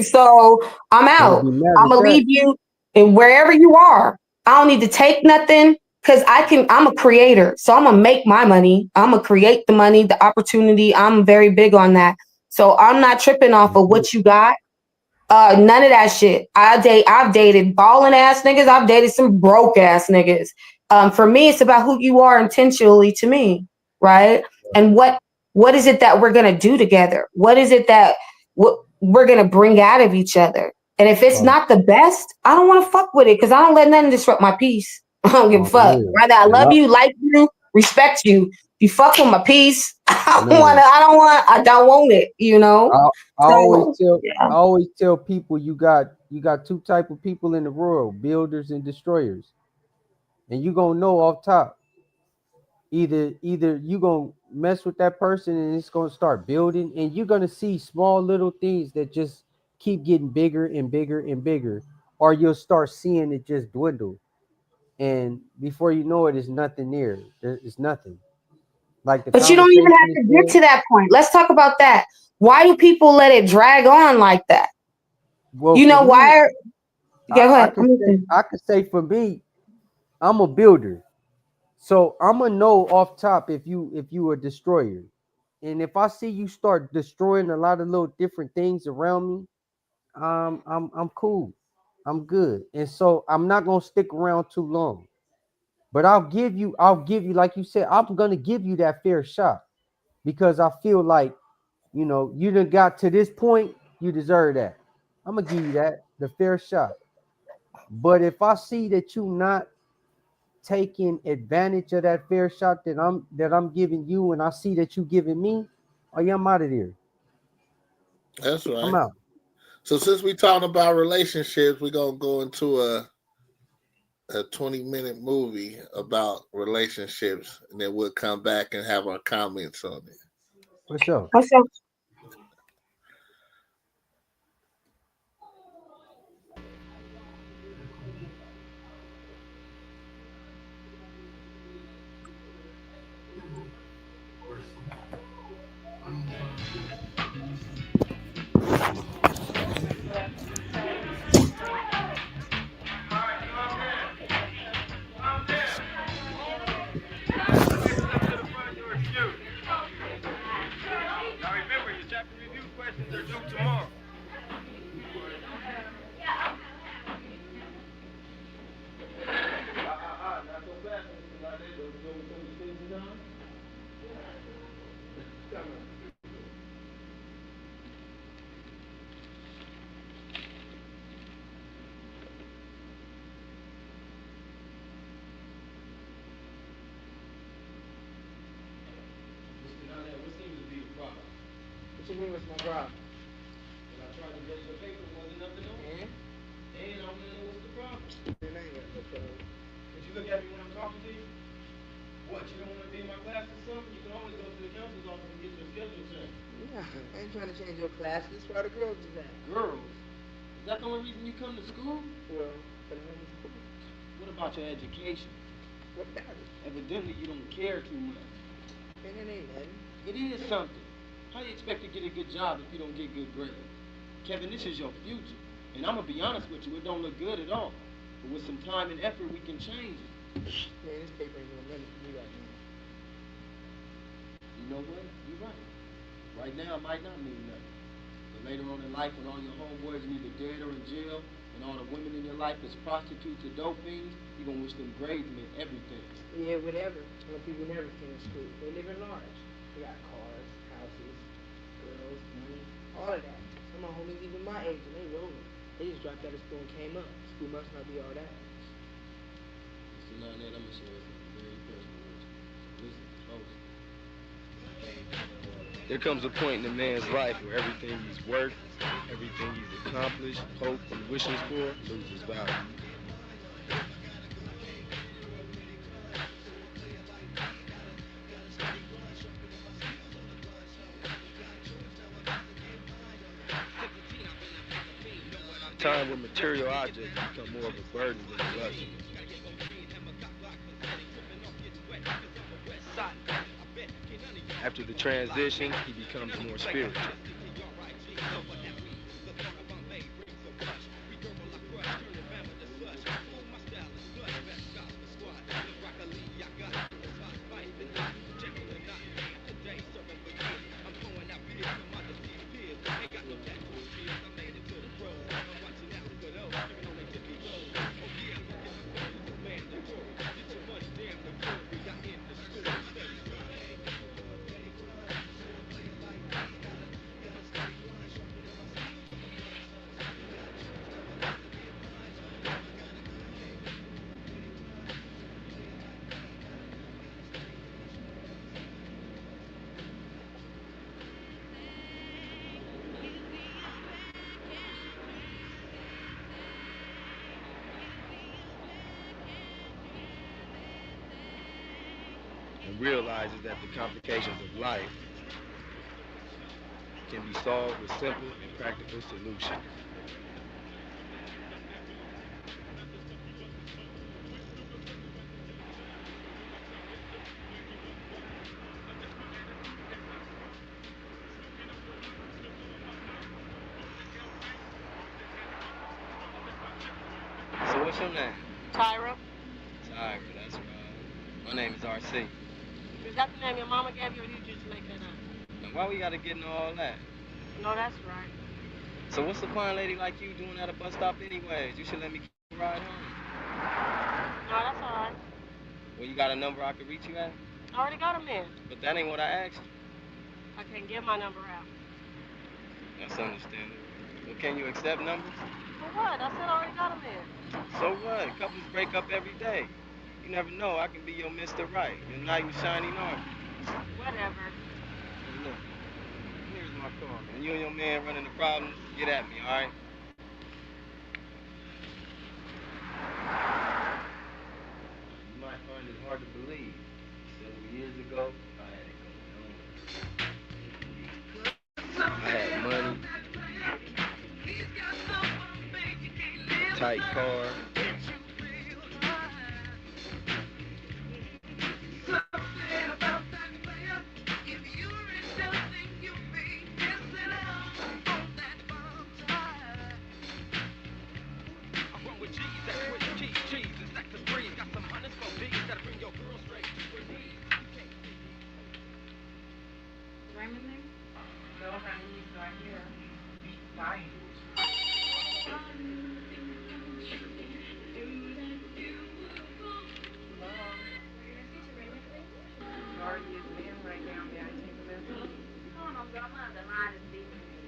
So I'm Can't out. be mad I'm at gonna that. leave you and wherever you are. I don't need to take nothing, because I'm a creator. So I'm gonna make my money. I'm gonna create the money, the opportunity. I'm very big on that. So I'm not tripping off of what you got. None of that shit. I've dated balling ass niggas. I've dated some broke ass niggas. For me, it's about who you are intentionally to me, right? And what is it that we're gonna do together? What is it that what we're gonna bring out of each other? And if it's Oh, not the best, I don't want to fuck with it, because I don't let nothing disrupt my peace. I don't give a oh fuck. yeah. Whether I And love you, like you, respect you, if you fuck with my peace, man, I don't want it, you know? I So yeah. I always tell people you got two type of people in the world, builders and destroyers. And you gonna know off top. Either you gonna mess with that person and it's gonna start building, and you're gonna see small little things that just keep getting bigger and bigger and bigger, or you'll start seeing it just dwindle. And before you know it, it's nothing there. It's nothing. Like the But you don't even conversation have is to get good. to that point. Let's talk about that. Why do people let it drag on like that? Well, You for know me, why? Yeah, go I ahead. could say for me, I'm a builder. So I'm gonna know off top if you a destroyer. And if I see you start destroying a lot of little different things around me, I'm cool. I'm good. And so I'm not gonna stick around too long. But I'll give you, like you said, I'm gonna give you that fair shot because I feel like, you done got to this point, you deserve that. I'm gonna give you that, the fair shot. But if I see that you not taking advantage of that fair shot that I'm giving you, and I see that you giving me, oh yeah, I'm out of there. That's I'm right. out. So since we talking about relationships, we're gonna go into a 20-minute movie about relationships, and then we'll come back and have our comments on it. For sure. What's up? Now remember, your chapter review questions are due tomorrow. Not so fast, Mr. Goddard. Don't you know what those things are on? Come on. Mr. Goddard, what seems to be the problem? What you mean, what's my problem? When I tried to get your paper, wasn't nothing on it. And I want to know what's the problem. It ain't got no problem. Could you look at me when I'm talking to you? What, you don't want to be in my class or something? You can always go to the counselor's office and get your schedule changed. Yeah, I ain't trying to change your classes. Why the girls do that? Girls? Is that the only reason you come to school? Well, but I was cool. What about your education? What about it? Evidently, you don't care too much. Man, that ain't nothing. It is something. How you expect to get a good job if you don't get good grades? Kevin, this is your future. And I'm going to be honest with you, it don't look good at all. But with some time and effort, we can change it. Man, this paper ain't doing nothing for me right now. You know what? You're right. Right now, it might not mean nothing. But later on in life, when all your homeboys are either dead or in jail, and all the women in your life is prostitutes or dope fiends, you're going to wish them grades meant everything. Yeah, whatever. Some people never finish school. They live in large. They got cars, houses, girls, money, all of that. Some of my homies even my age and they rolling. They just dropped out of school and came up. School must not be all that. Mr. Lynette, I'm going to share something very personal with you. Listen close. There comes a point in a man's life where everything he's worked, everything he's accomplished, hoped, and wishes for loses value. Time when material objects become more of a burden than a luxury. After the transition, he becomes more spiritual. And realizes that the complications of life can be solved with simple and practical solutions. So what's your name? Tyra, Tyra, that's right. My name is RC. is that the name your mama gave you, or you just make that up? Now why we gotta get into all that? No, that's right. So what's a fine lady like you doing at a bus stop anyways? You should let me ride home. No, that's all right. Well, you got a number I could reach you at? I already got him in. But that ain't what I asked you. I can't give my number out. That's understandable. Well, can you accept numbers? For what? I said I already got him in. So what? Couples break up every day. You never know. I can be your Mr. Right, your knight in shining armor. Whatever. Hey, look, here's my car, man. You and your man running the problems, get at me, all right? You might find it hard to believe. Several years ago, I had money, tight car,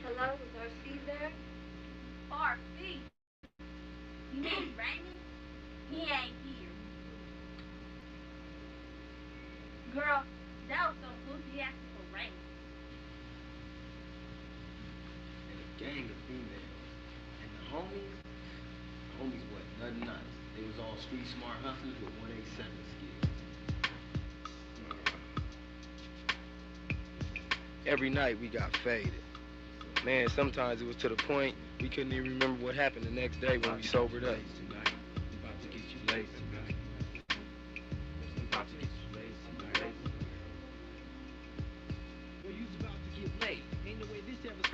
Hello, is RC there? RC? You mean Raymond? He ain't here. Girl, that was so goofy asking for Raymond. and a gang of females. And the homies wasn't nothing nice. They was all street smart hustlers with 187 skills. Every night we got faded. Man, sometimes it was to the point we couldn't even remember what happened the next day when we sobered up. About to get you lazy, man.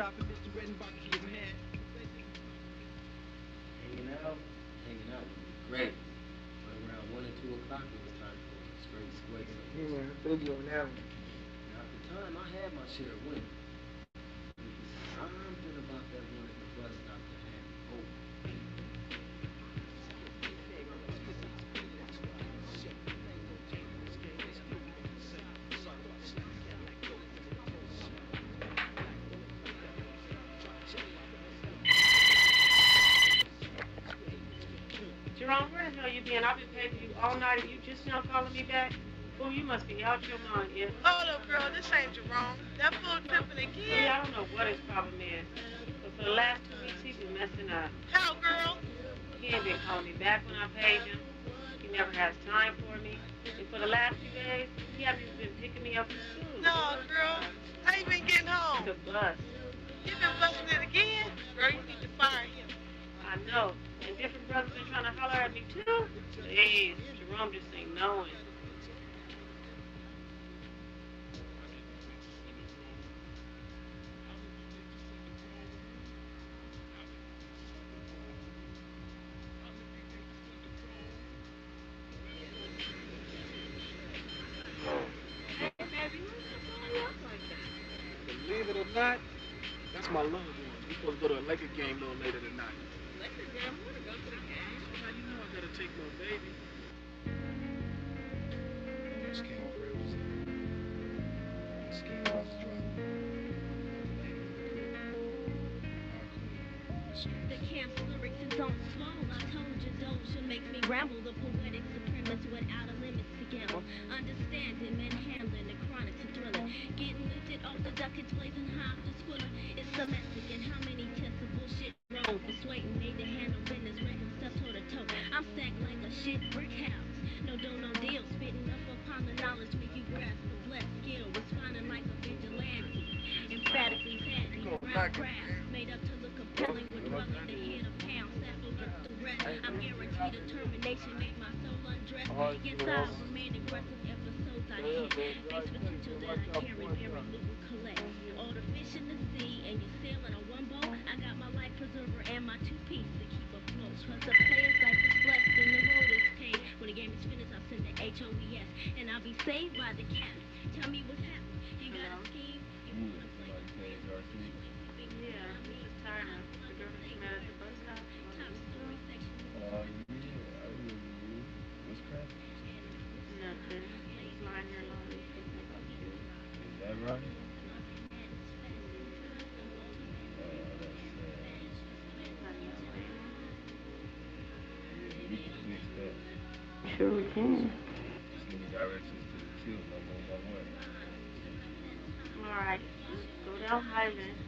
topping, Mr. Red and Box getting mad. Hanging out would be great. But around 1 or 2 o'clock, it was time for a straight sway. Yeah, biggie on that one. Now, at the time, I had my share of women. Something about that one at the bus stop that had me open. Jerome, where the hell you been? I've been paying you all night and you just now calling me back? Fool, you must be out your mind, yeah. Hold up, girl. This ain't Jerome. That fool tripping again. Yeah, I don't know what his problem is. But for the last 2 weeks, he's been messing up. How, girl? He ain't been calling me back when I paid him. He never has time for me. And for the last few days, he hasn't even been picking me up from school. No, girl. How you been getting home? The bus. You been busting it again? Girl, you need to fire him. I know. And different brothers been trying to holler at me, too. Jeez, Jerome just ain't knowing. Believe it or not, that's my loved one. We supposed to go to a Laker game a little later tonight. Laker game? I want to go to the game. How you know I gotta take my baby? This came represent. This came about to drop. The camp's lyrics is on slow. I told you Doja makes me ramble. The poetic supremacist without a limit to gamble. Understanding and handling the chronic to thriller. Getting lifted off the duckets, blazing high the squiller. It's a message and how many tests of bullshit wrong. Persuading me to handle business, ranking stuff toe to toe. I'm stacked like a shit brick house. No dough, no deal. Spitting up upon the knowledge, make you grasp the blessed skill. Responding like a vigilante. Emphatically patty, round craft. Made up to look compelling with dwelling the head of pound. Saffle with the rest. I'm guaranteed determination, make my soul undress. Yes, I remain aggressive episodes I hit. Face potential that I carry, very little collect. All the fish in the sea, and you're sailing on one boat. I got my life preserver and my 2-piece to keep afloat. Trust the player's life is blessed and the road is paved. When the game is finished, I'll send the HOES, and I'll be saved by the cat. Tell me what's happening. You got a scheme? You wanna play? Yeah, I'm just tired of the girl that you met at the bus stop. Top story section. What's cracking? Nothing. Just lying here alone and thinking about you. Is that right? We can fix that. Sure we can. Just give me directions to the field. I'm on my way. Alright. Go down Highland.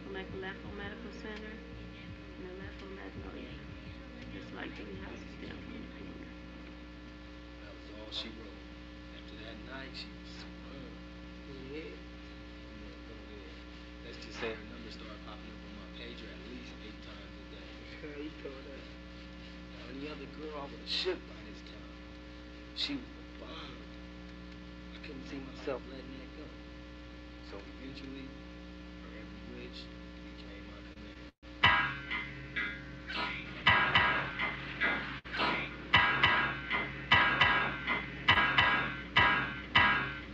We'll make a left on Medical Center. And then left on Magnolia. Just like the houses down from the corner. That was all she wrote. After that night, she was superb. Yeah. Let's just say her number started popping up on my pager at least 8 times a day. You told us. Any other girl, I would have shook by this time. She was a bomb. I couldn't see myself letting that go. So eventually, her every wish became my command.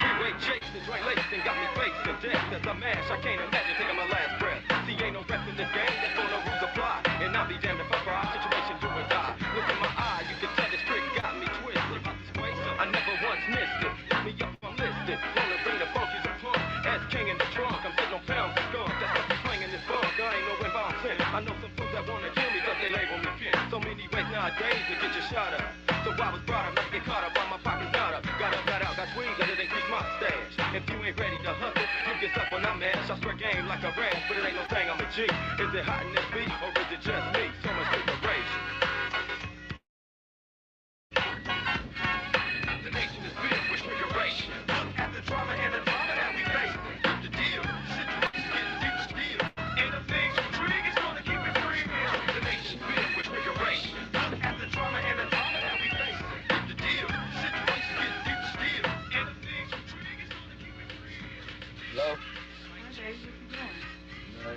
Freeway chasing, Dre lacing, got me facing death as I mash. I can't imagine taking my last breath. See, ain't no rest in this game, that's no rules apply. And I'll be damned if I cry, situation do or die. Look in my eye, you can tell this trick got me twisted. About this way, so I never once missed it. Look me up, I'm listed. Wanna bring the funkies and plunk. As king in the trunk, I'm sitting on pounds of skunk. That's what I'm slinging this bunk. I ain't no inbound sin. I know some fools that wanna kill me cause they label me fin. So many ways nowadays to get your shot up. So I was brought up, not to get caught up while my pocket's not up. Got up, got out, got squeezed, and it increased my stash. If you ain't ready to hustle, you get up when I mash. I spread game like a rash, but it ain't no thing, I'm a G. Is it hot in this beat, or is it just me? So much preparation. The nation is filled with triggeration. Look at the drama and the drama that we face. Keep the deal, situations getting deep still. And the things from Trig is gonna keep it real. The nation filled with triggeration. Look at the drama and the drama that we face. Keep the deal, situations getting deep still. And the things from Trig is gonna keep it real. Hello? Hi, baby. What you doing?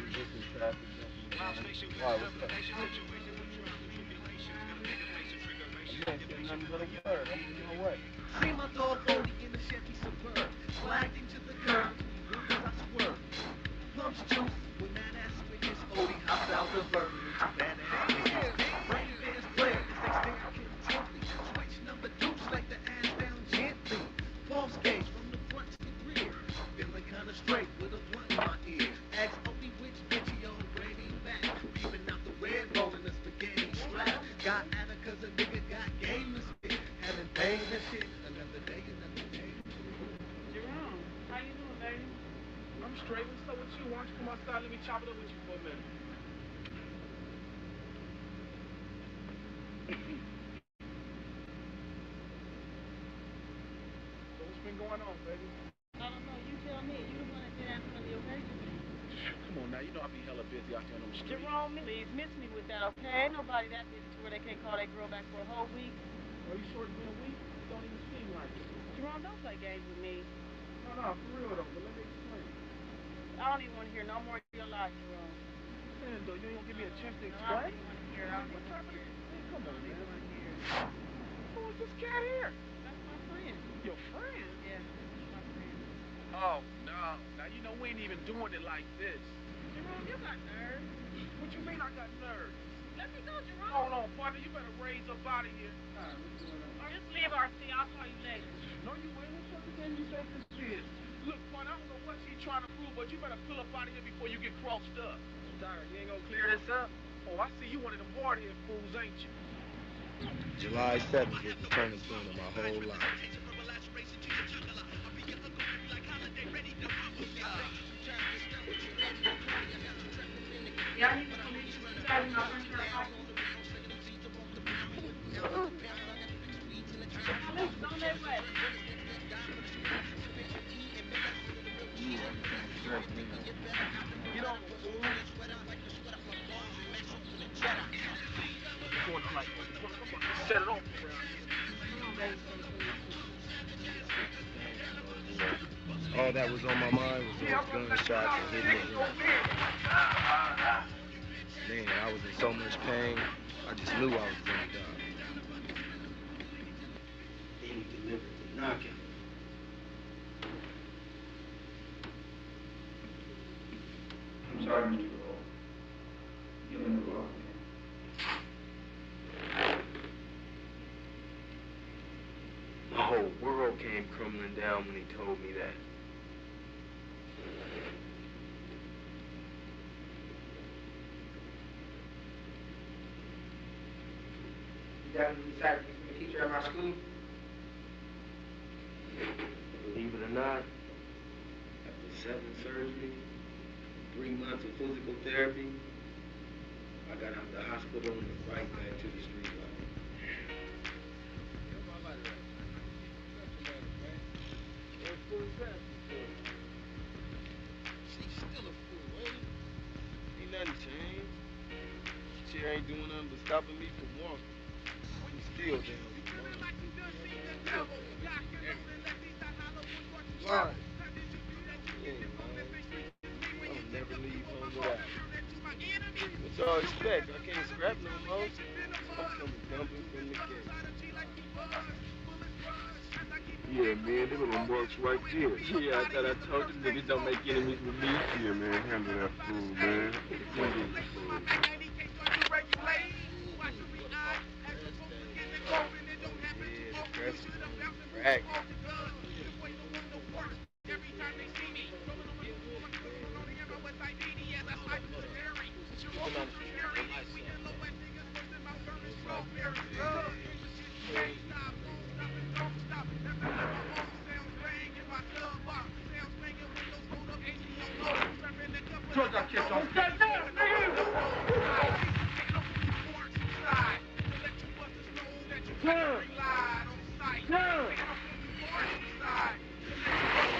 Ain't this shit another day, another day. Jerome, how you doing, baby? I'm straight. What's up with you? Why don't you come outside? Let me chop it up with you for a minute. So what's been going on, baby? I don't know. You tell me. You the one that did ask for the occasion. Come on now, you know I be hella busy out there on them streets. Jerome, please miss me with that, okay? Ain't nobody that busy to where they can't call that girl back for a whole week. Are you sure it's been a week? It don't even seem like it. Jerome, don't play games with me. No, for real though, but let me explain. I don't even want to hear no more of your lies, Jerome. Man, though, you don't give me a chance to No, I explain? don't even want to hear it. I don't even want to hear it. Hey, come on, man. want to hear it. Who is this cat here? That's my friend. Your friend? Yeah, that's my friend. Oh, no. Now, you know, we ain't even doing it like this. Jerome, you got nerves. What you mean I got nerves? Let me go, Jerome. Hold on, partner. You better raise up out of here. Or just leave RC. I'll call you later. No, you ain't. What fucking game you say this is? Look, partner, I don't know what she's trying to prove, but you better pull up out of here before you get crossed up. Tyra, you ain't gonna clear this up? Oh, I see you one of them hard-head fools, ain't you? July 7th was the turning point of my whole life. Yeah, I need to come meet you. You guys in my friend's house. Don't let way. Get on, fool. Set it off around here. All that was on my mind was those gunshots and hitting the ground. Man, I was in so much pain, I just knew I was gonna die. Then he delivered the knockout. I'm sorry, Mr. Lowell. You're in the wrong. My whole world came crumbling down when he told me that. You definitely decided to become a teacher at my school? Believe it or not, after 7 surgeries, 3 months of physical therapy, I got out the hospital and was right back to the street life. She's still a fool, ain't it? Ain't nothing changed. She ain't doing nothing but stopping me from walking. I'm still down. Why? Yeah, man. I'll never leave home without her. What's all expect? I can't scrap no more. I'm coming dumping from the gate. Yeah, man, them little marks right there. Yeah, I thought I told you niggas don't make enemies with me. Yeah, man, handle that fool, man. Crack.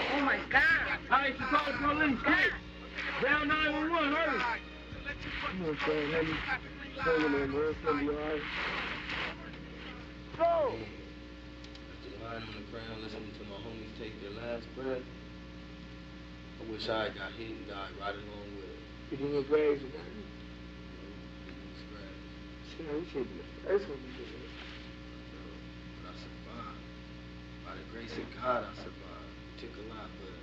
Oh my God. All right, you call the police. Hey, down 911, hurry. Come on, son, let me hang in there, man. It's gonna be all right. Go! Just lying on the ground listening to my homies take their last breath. I wish I had got hit and died right along with it. You doing graves and that? Scratch. See, we should be the first one to do it. But I survived. By the grace of God, I survived. It took a lot, but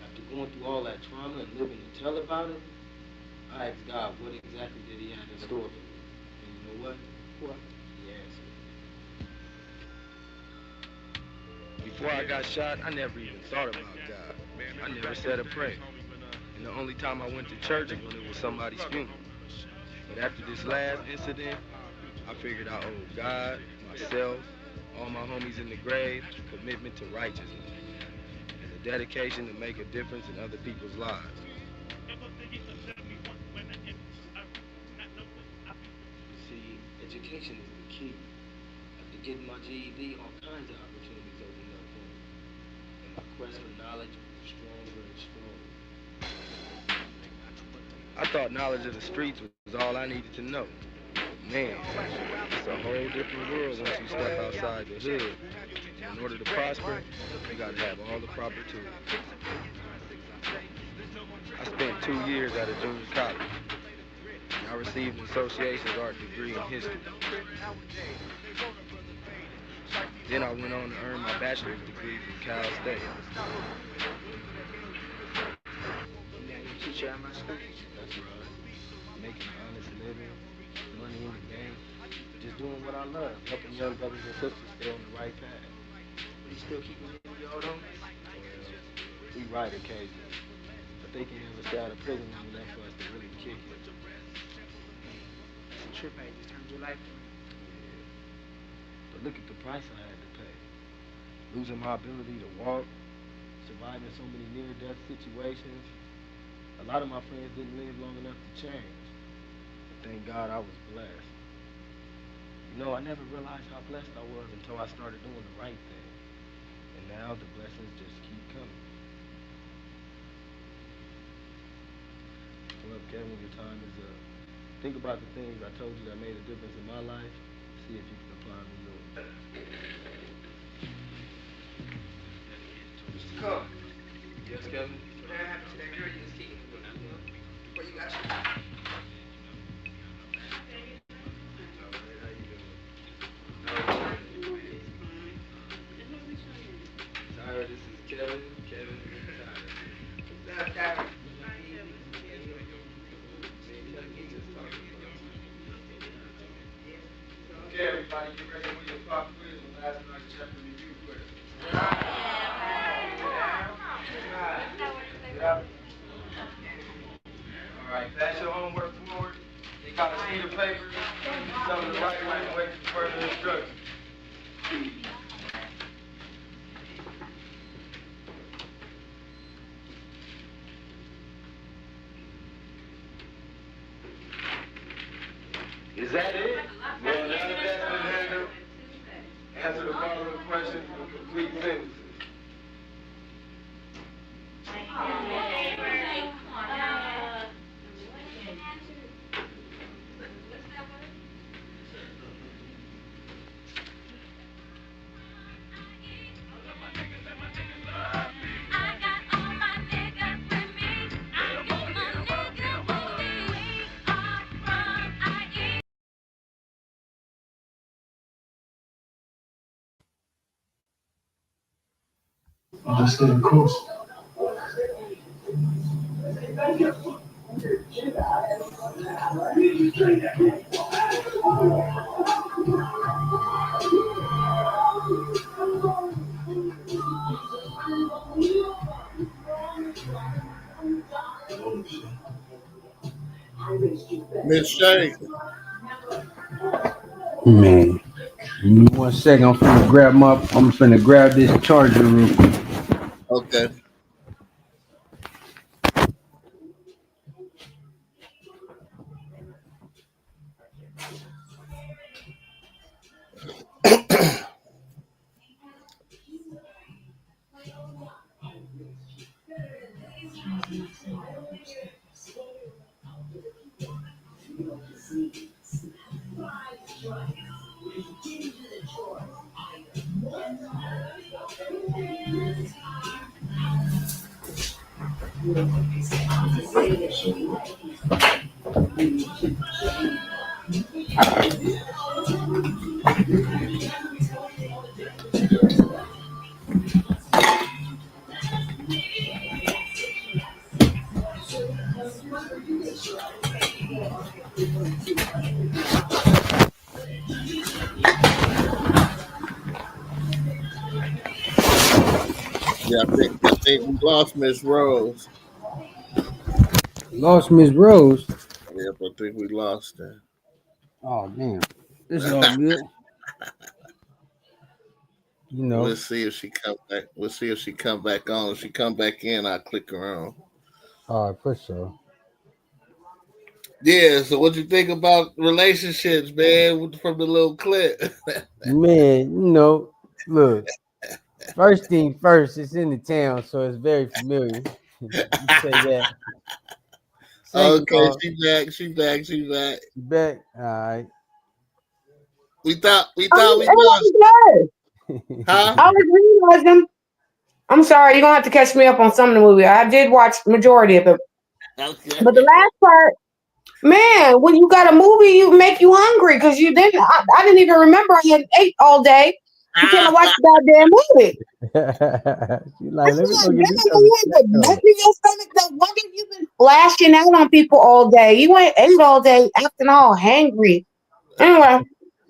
after going through all that trauma and living to tell about it, I asked God what exactly did he have in store for me. And you know what? What? He answered. Before I got shot, I never even thought about God. I never said a prayer. And the only time I went to church was when it was somebody's funeral. But after this last incident, I figured I owed God, myself, All my homies in the grave, commitment to righteousness, and the dedication to make a difference in other people's lives. See, education is the key. After getting my GED, all kinds of opportunities opened up for me. And my quest for knowledge was stronger and stronger. I thought knowledge of the streets was all I needed to know. Man, it's a whole different world once you step outside the hood. In order to prosper, you gotta have all the proper tools. I spent 2 years at a junior college. And I received an association's art degree in history. Then I went on to earn my bachelor's degree from Cal State. Now you teacher at my school? That's right. Making an honest living, money in the game, just doing what I love, helping young brothers and sisters stay on the right path. You still keeping it in your own? We write occasionally, but they can't ever stay out of prison long enough for us to really kick it. It's a trip I just turned your life around. Yeah. But look at the price I had to pay. Losing my ability to walk, surviving so many near-death situations. A lot of my friends didn't live long enough to change. But thank God I was blessed. You know, I never realized how blessed I was until I started doing the right thing. And now the blessings just keep coming. Well, Kevin, your time is up. Think about the things I told you that made a difference in my life. See if you can apply them in yours. Mr. Cole. Yes, Kevin? Whatever happened to that girl you was kicking with? Where you got you? Tyra, this is Kevin. Kevin, Tyra. Tyra. Okay, everybody, get ready for your pop quiz on last night's chapter review quiz. All right, pass your homework forward. They got a sheet of paper. Tell them the right way and wait for further instructions. Is that it? Well, now that that's been handled, answer the following questions with complete sentences. Just getting close. Miss Shay. Man, give me 1 second. I'm finna grab this charger real quick. Okay. Yeah, I think we lost Miss Rose. Lost Miss Rose? Yep, I think we lost her. Oh, damn. This is all good. you know. We'll see if she come back. We'll see if she come back on. If she come back in, I'll click her on. All right, for sure. Yeah. So, what you think about relationships, man? From the little clip. Man, you know, look. First thing first, it's in the town, so it's very familiar. You say that. Second Okay, off, she back. She back. She back. she back. All right. We thought we was good. Huh? I was realizing. I'm sorry, you're gonna have to catch me up on some of the movie. I did watch majority of it. Okay. But the last part, man, when you got a movie, you make you hungry because you didn't. I didn't even remember I had ate all day until I watched the goddamn movie. She's like, let me go get Damn, this you had the nothing in your stomach. No wonder you've been flashing out on people all day. You ain't ate all day, acting all hangry. Anyway,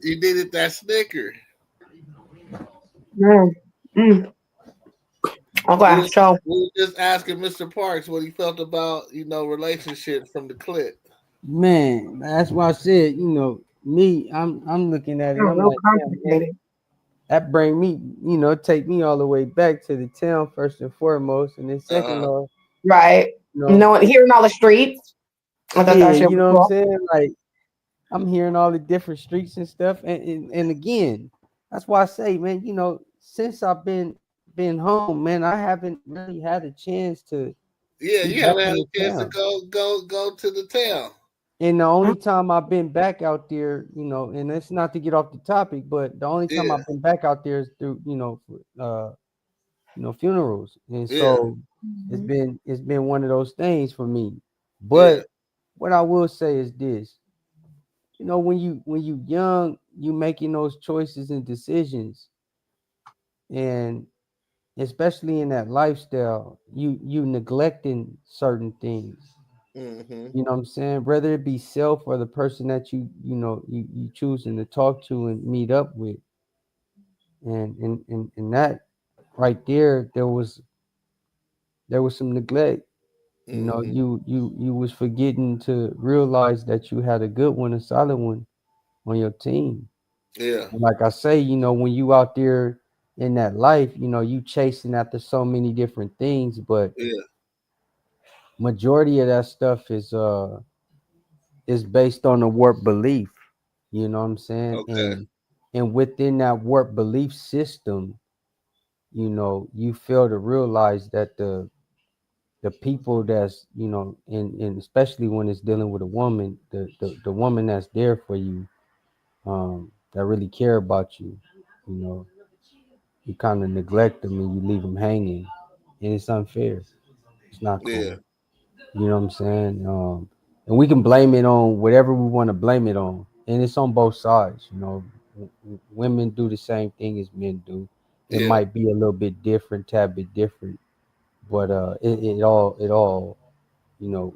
You needed that Snicker. Okay, so we were just asking Mr. Parks what he felt about relationships from the clip. Man, that's why I said, you know, me, I'm looking at it. I'm like, damn, man, that bring me, you know, take me all the way back to the town first and foremost, and then second off, right, hearing all the streets. I thought yeah, that shit you know was what I'm cool. saying? Like, I'm hearing all the different streets and stuff, and again, that's why I say, man, you know, since I've been home, man, I haven't really had a chance to. Yeah, be you back haven't had in a the chance to town. go to the town. And the only time I've been back out there, you know, and it's not to get off the topic, but the only time I've been back out there is through, funerals. And so it's been one of those things for me. But what I will say is this, you know, when you young, you making those choices and decisions, and especially in that lifestyle, you neglecting certain things. Mm-hmm. You know what I'm saying? Whether it be self or the person that you choosing to talk to and meet up with. And that right there, there was some neglect. You know, you was forgetting to realize that you had a good one, a solid one on your team. Yeah. And like I say, you know, when you out there in that life, you know, you chasing after so many different things, but majority of that stuff is based on a warped belief. You know what I'm saying? Okay. And within that warped belief system, you know, you fail to realize that the people that's, you know, and especially when it's dealing with a woman, the woman that's there for you, that really care about you, you know, you kind of neglect them and you leave them hanging, and it's unfair. It's not cool. Yeah. You know what I'm saying? And we can blame it on whatever we want to blame it on, and it's on both sides. You know, women do the same thing as men do. It might be a little bit different, tad bit different, but it all, you know,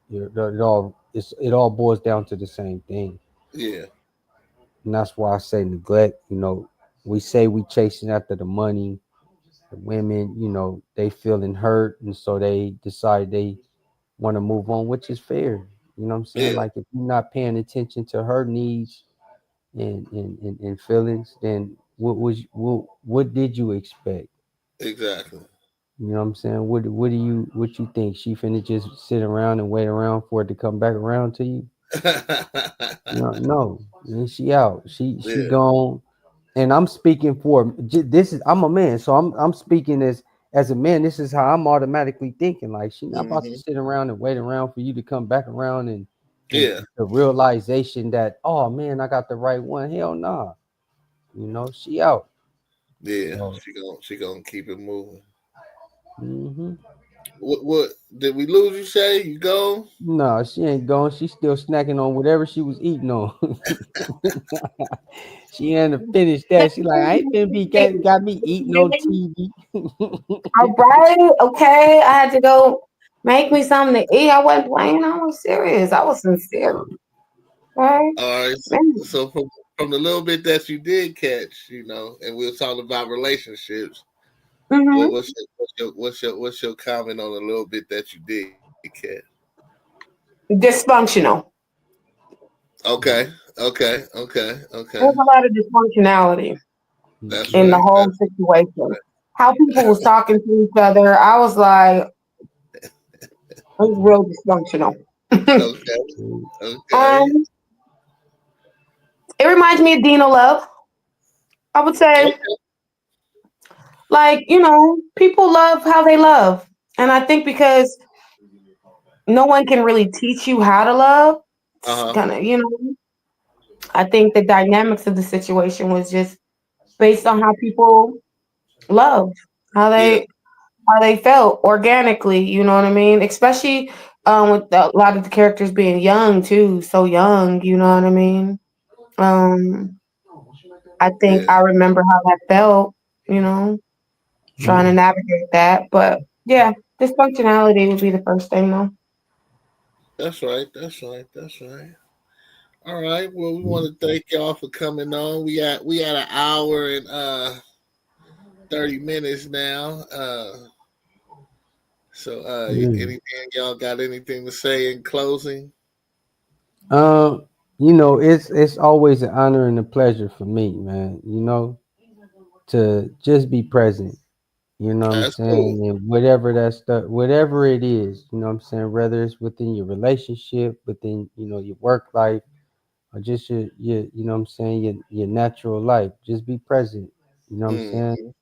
it all boils down to the same thing. Yeah. And that's why I say neglect. You know, we say we chasing after the money. The women, you know, they feeling hurt, and so they decide they want to move on, which is fair. You know what I'm saying? Yeah. Like, if you're not paying attention to her needs and feelings, then what did you expect? Exactly. You know what I'm saying? What do you think? She finna just sit around and wait around for it to come back around to you? No. And she out. She gone. And I'm speaking for this. I'm a man, so I'm speaking as a man. This is how I'm automatically thinking. Like, she not about to sit around and wait around for you to come back around and the realization that, oh man, I got the right one. Hell nah. You know, she out. Yeah, So, she gonna keep it moving. mm-hmm. What did we lose you, Shay? You go? No, she ain't gone. She's still snacking on whatever she was eating on. She hadn't finished that. She like, I ain't finna be got me eating on TV. All right, okay. I had to go make me something to eat. I wasn't playing. I was serious. I was sincere. Right? All right. So from the little bit that you did catch, you know, and we were talking about relationships. Mm-hmm. What's your comment on a little bit that you did catch? Dysfunctional. Okay. There's a lot of dysfunctionality. That's in the right. whole situation. How people was talking to each other, I was like, it was real dysfunctional. Okay. It reminds me of Dino Love. I would say, like, people love how they love. And I think because no one can really teach you how to love, kind of, I think the dynamics of the situation was just based on how people loved, how they felt organically, you know what I mean? Especially with a lot of the characters being young too, so young, you know what I mean? I think I remember how that felt, trying to navigate that. But yeah, dysfunctionality would be the first thing though. That's right. All right. Well, we want to thank y'all for coming on. We had an hour and 30 minutes now. Anything y'all got anything to say in closing? It's always an honor and a pleasure for me, man. To just be present. You know what I'm saying? Cool. And whatever it is, you know what I'm saying, whether it's within your relationship, within, your work life, or just your you know what I'm saying, your natural life. Just be present. You know what I'm saying?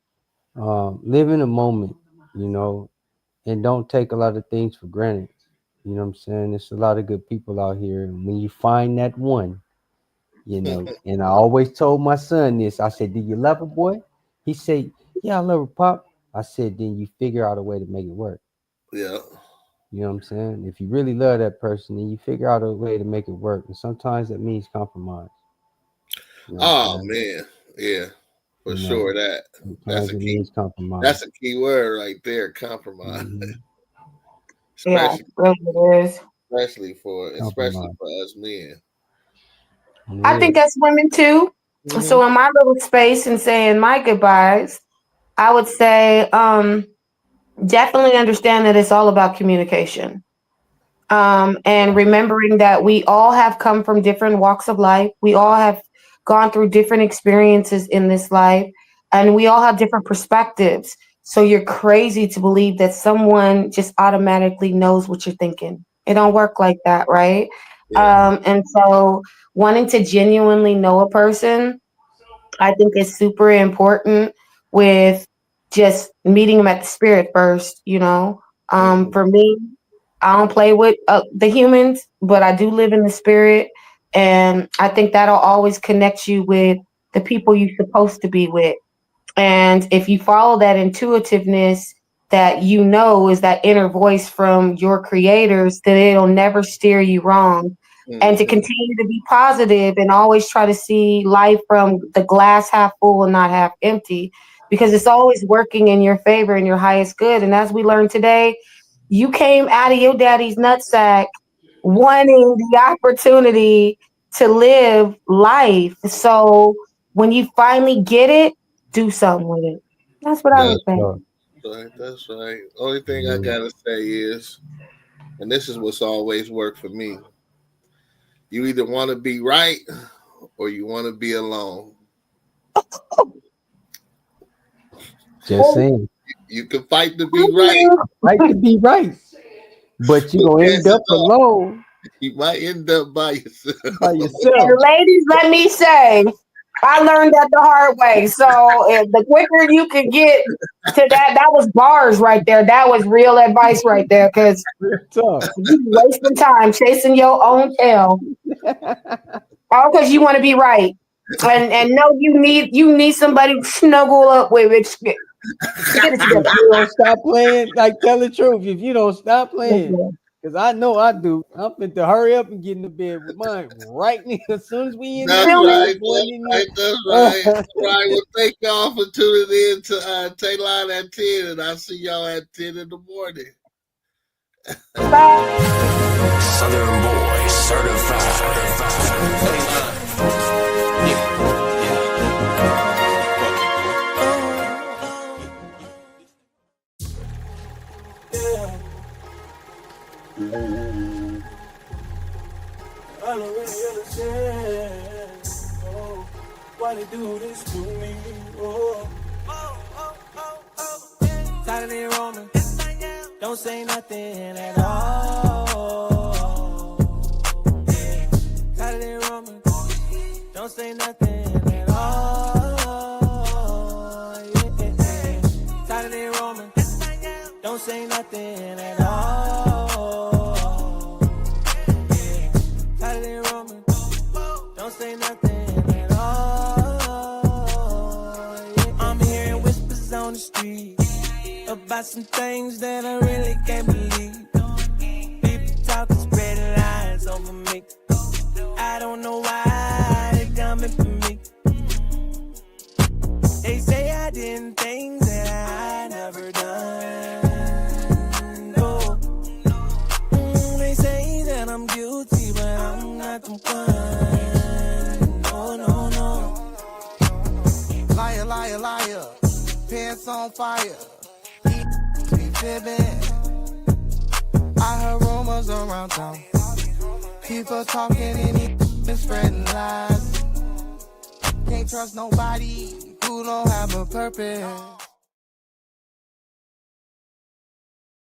Live in a moment, and don't take a lot of things for granted. You know what I'm saying? There's a lot of good people out here. And when you find that one, and I always told my son this, I said, "Do you love her, boy?" He said, "Yeah, I love her, Pop." I said, "Then you figure out a way to make it work." Yeah. You know what I'm saying? If you really love that person, then you figure out a way to make it work. And sometimes that means compromise. Man. Yeah. For sure. That's a key. Compromise. That's a key word right there, compromise. Especially for us men. I think as women too. So in my little space and saying my goodbyes, I would say definitely understand that it's all about communication. And remembering that we all have come from different walks of life. We all have gone through different experiences in this life, and we all have different perspectives. So you're crazy to believe that someone just automatically knows what you're thinking. It don't work like that, right? Yeah. And so wanting to genuinely know a person, I think is super important with just meeting them at the spirit first, For me, I don't play with the humans, but I do live in the spirit. And I think that'll always connect you with the people you're supposed to be with. And if you follow that intuitiveness that is that inner voice from your creators, then it'll never steer you wrong. And to continue to be positive and always try to see life from the glass half full and not half empty, because it's always working in your favor and your highest good. And as we learned today, you came out of your daddy's nutsack wanting the opportunity to live life. So when you finally get it, do something with it. That's what I would say. That's right. Only thing I gotta say is, and this is what's always worked for me, you either want to be right or you want to be alone. Just saying. You can fight to be right. Fight to be right. But you're going to end up alone. You might end up by yourself. And ladies, let me say, I learned that the hard way. So if the quicker you can get to that was bars right there. That was real advice right there. Because you wasting time chasing your own tail. All because you want to be right. And no, you need somebody to snuggle up with. If you don't stop playing, like tell the truth. If you don't stop playing, because I know I do. I'm fit to hurry up and get in the bed with mine right now as soon as we in. That's right. That's right. Well, thank y'all for tuning in to Tayline at 10, and I'll see y'all at 10 in the morning. Southern Boy certified. I don't really understand why nobody do this to me. Oh. Tired of the Roman, don't say nothing at all. Tired of the Roman, don't say nothing at all. Tired of the Roman, don't say nothing at all. Tired of the Roman, don't say nothing at all. I'm hearing whispers on the street about some things that I really can't believe. People talking, spreading lies over me. I don't know why they coming for me. They say I did things that I never done. No. They say that I'm guilty, but I'm not the one. No, no, no. Liar, liar, liar. Pants on fire. I heard rumors around town. People talking and spreading lies. Can't trust nobody who don't have a purpose.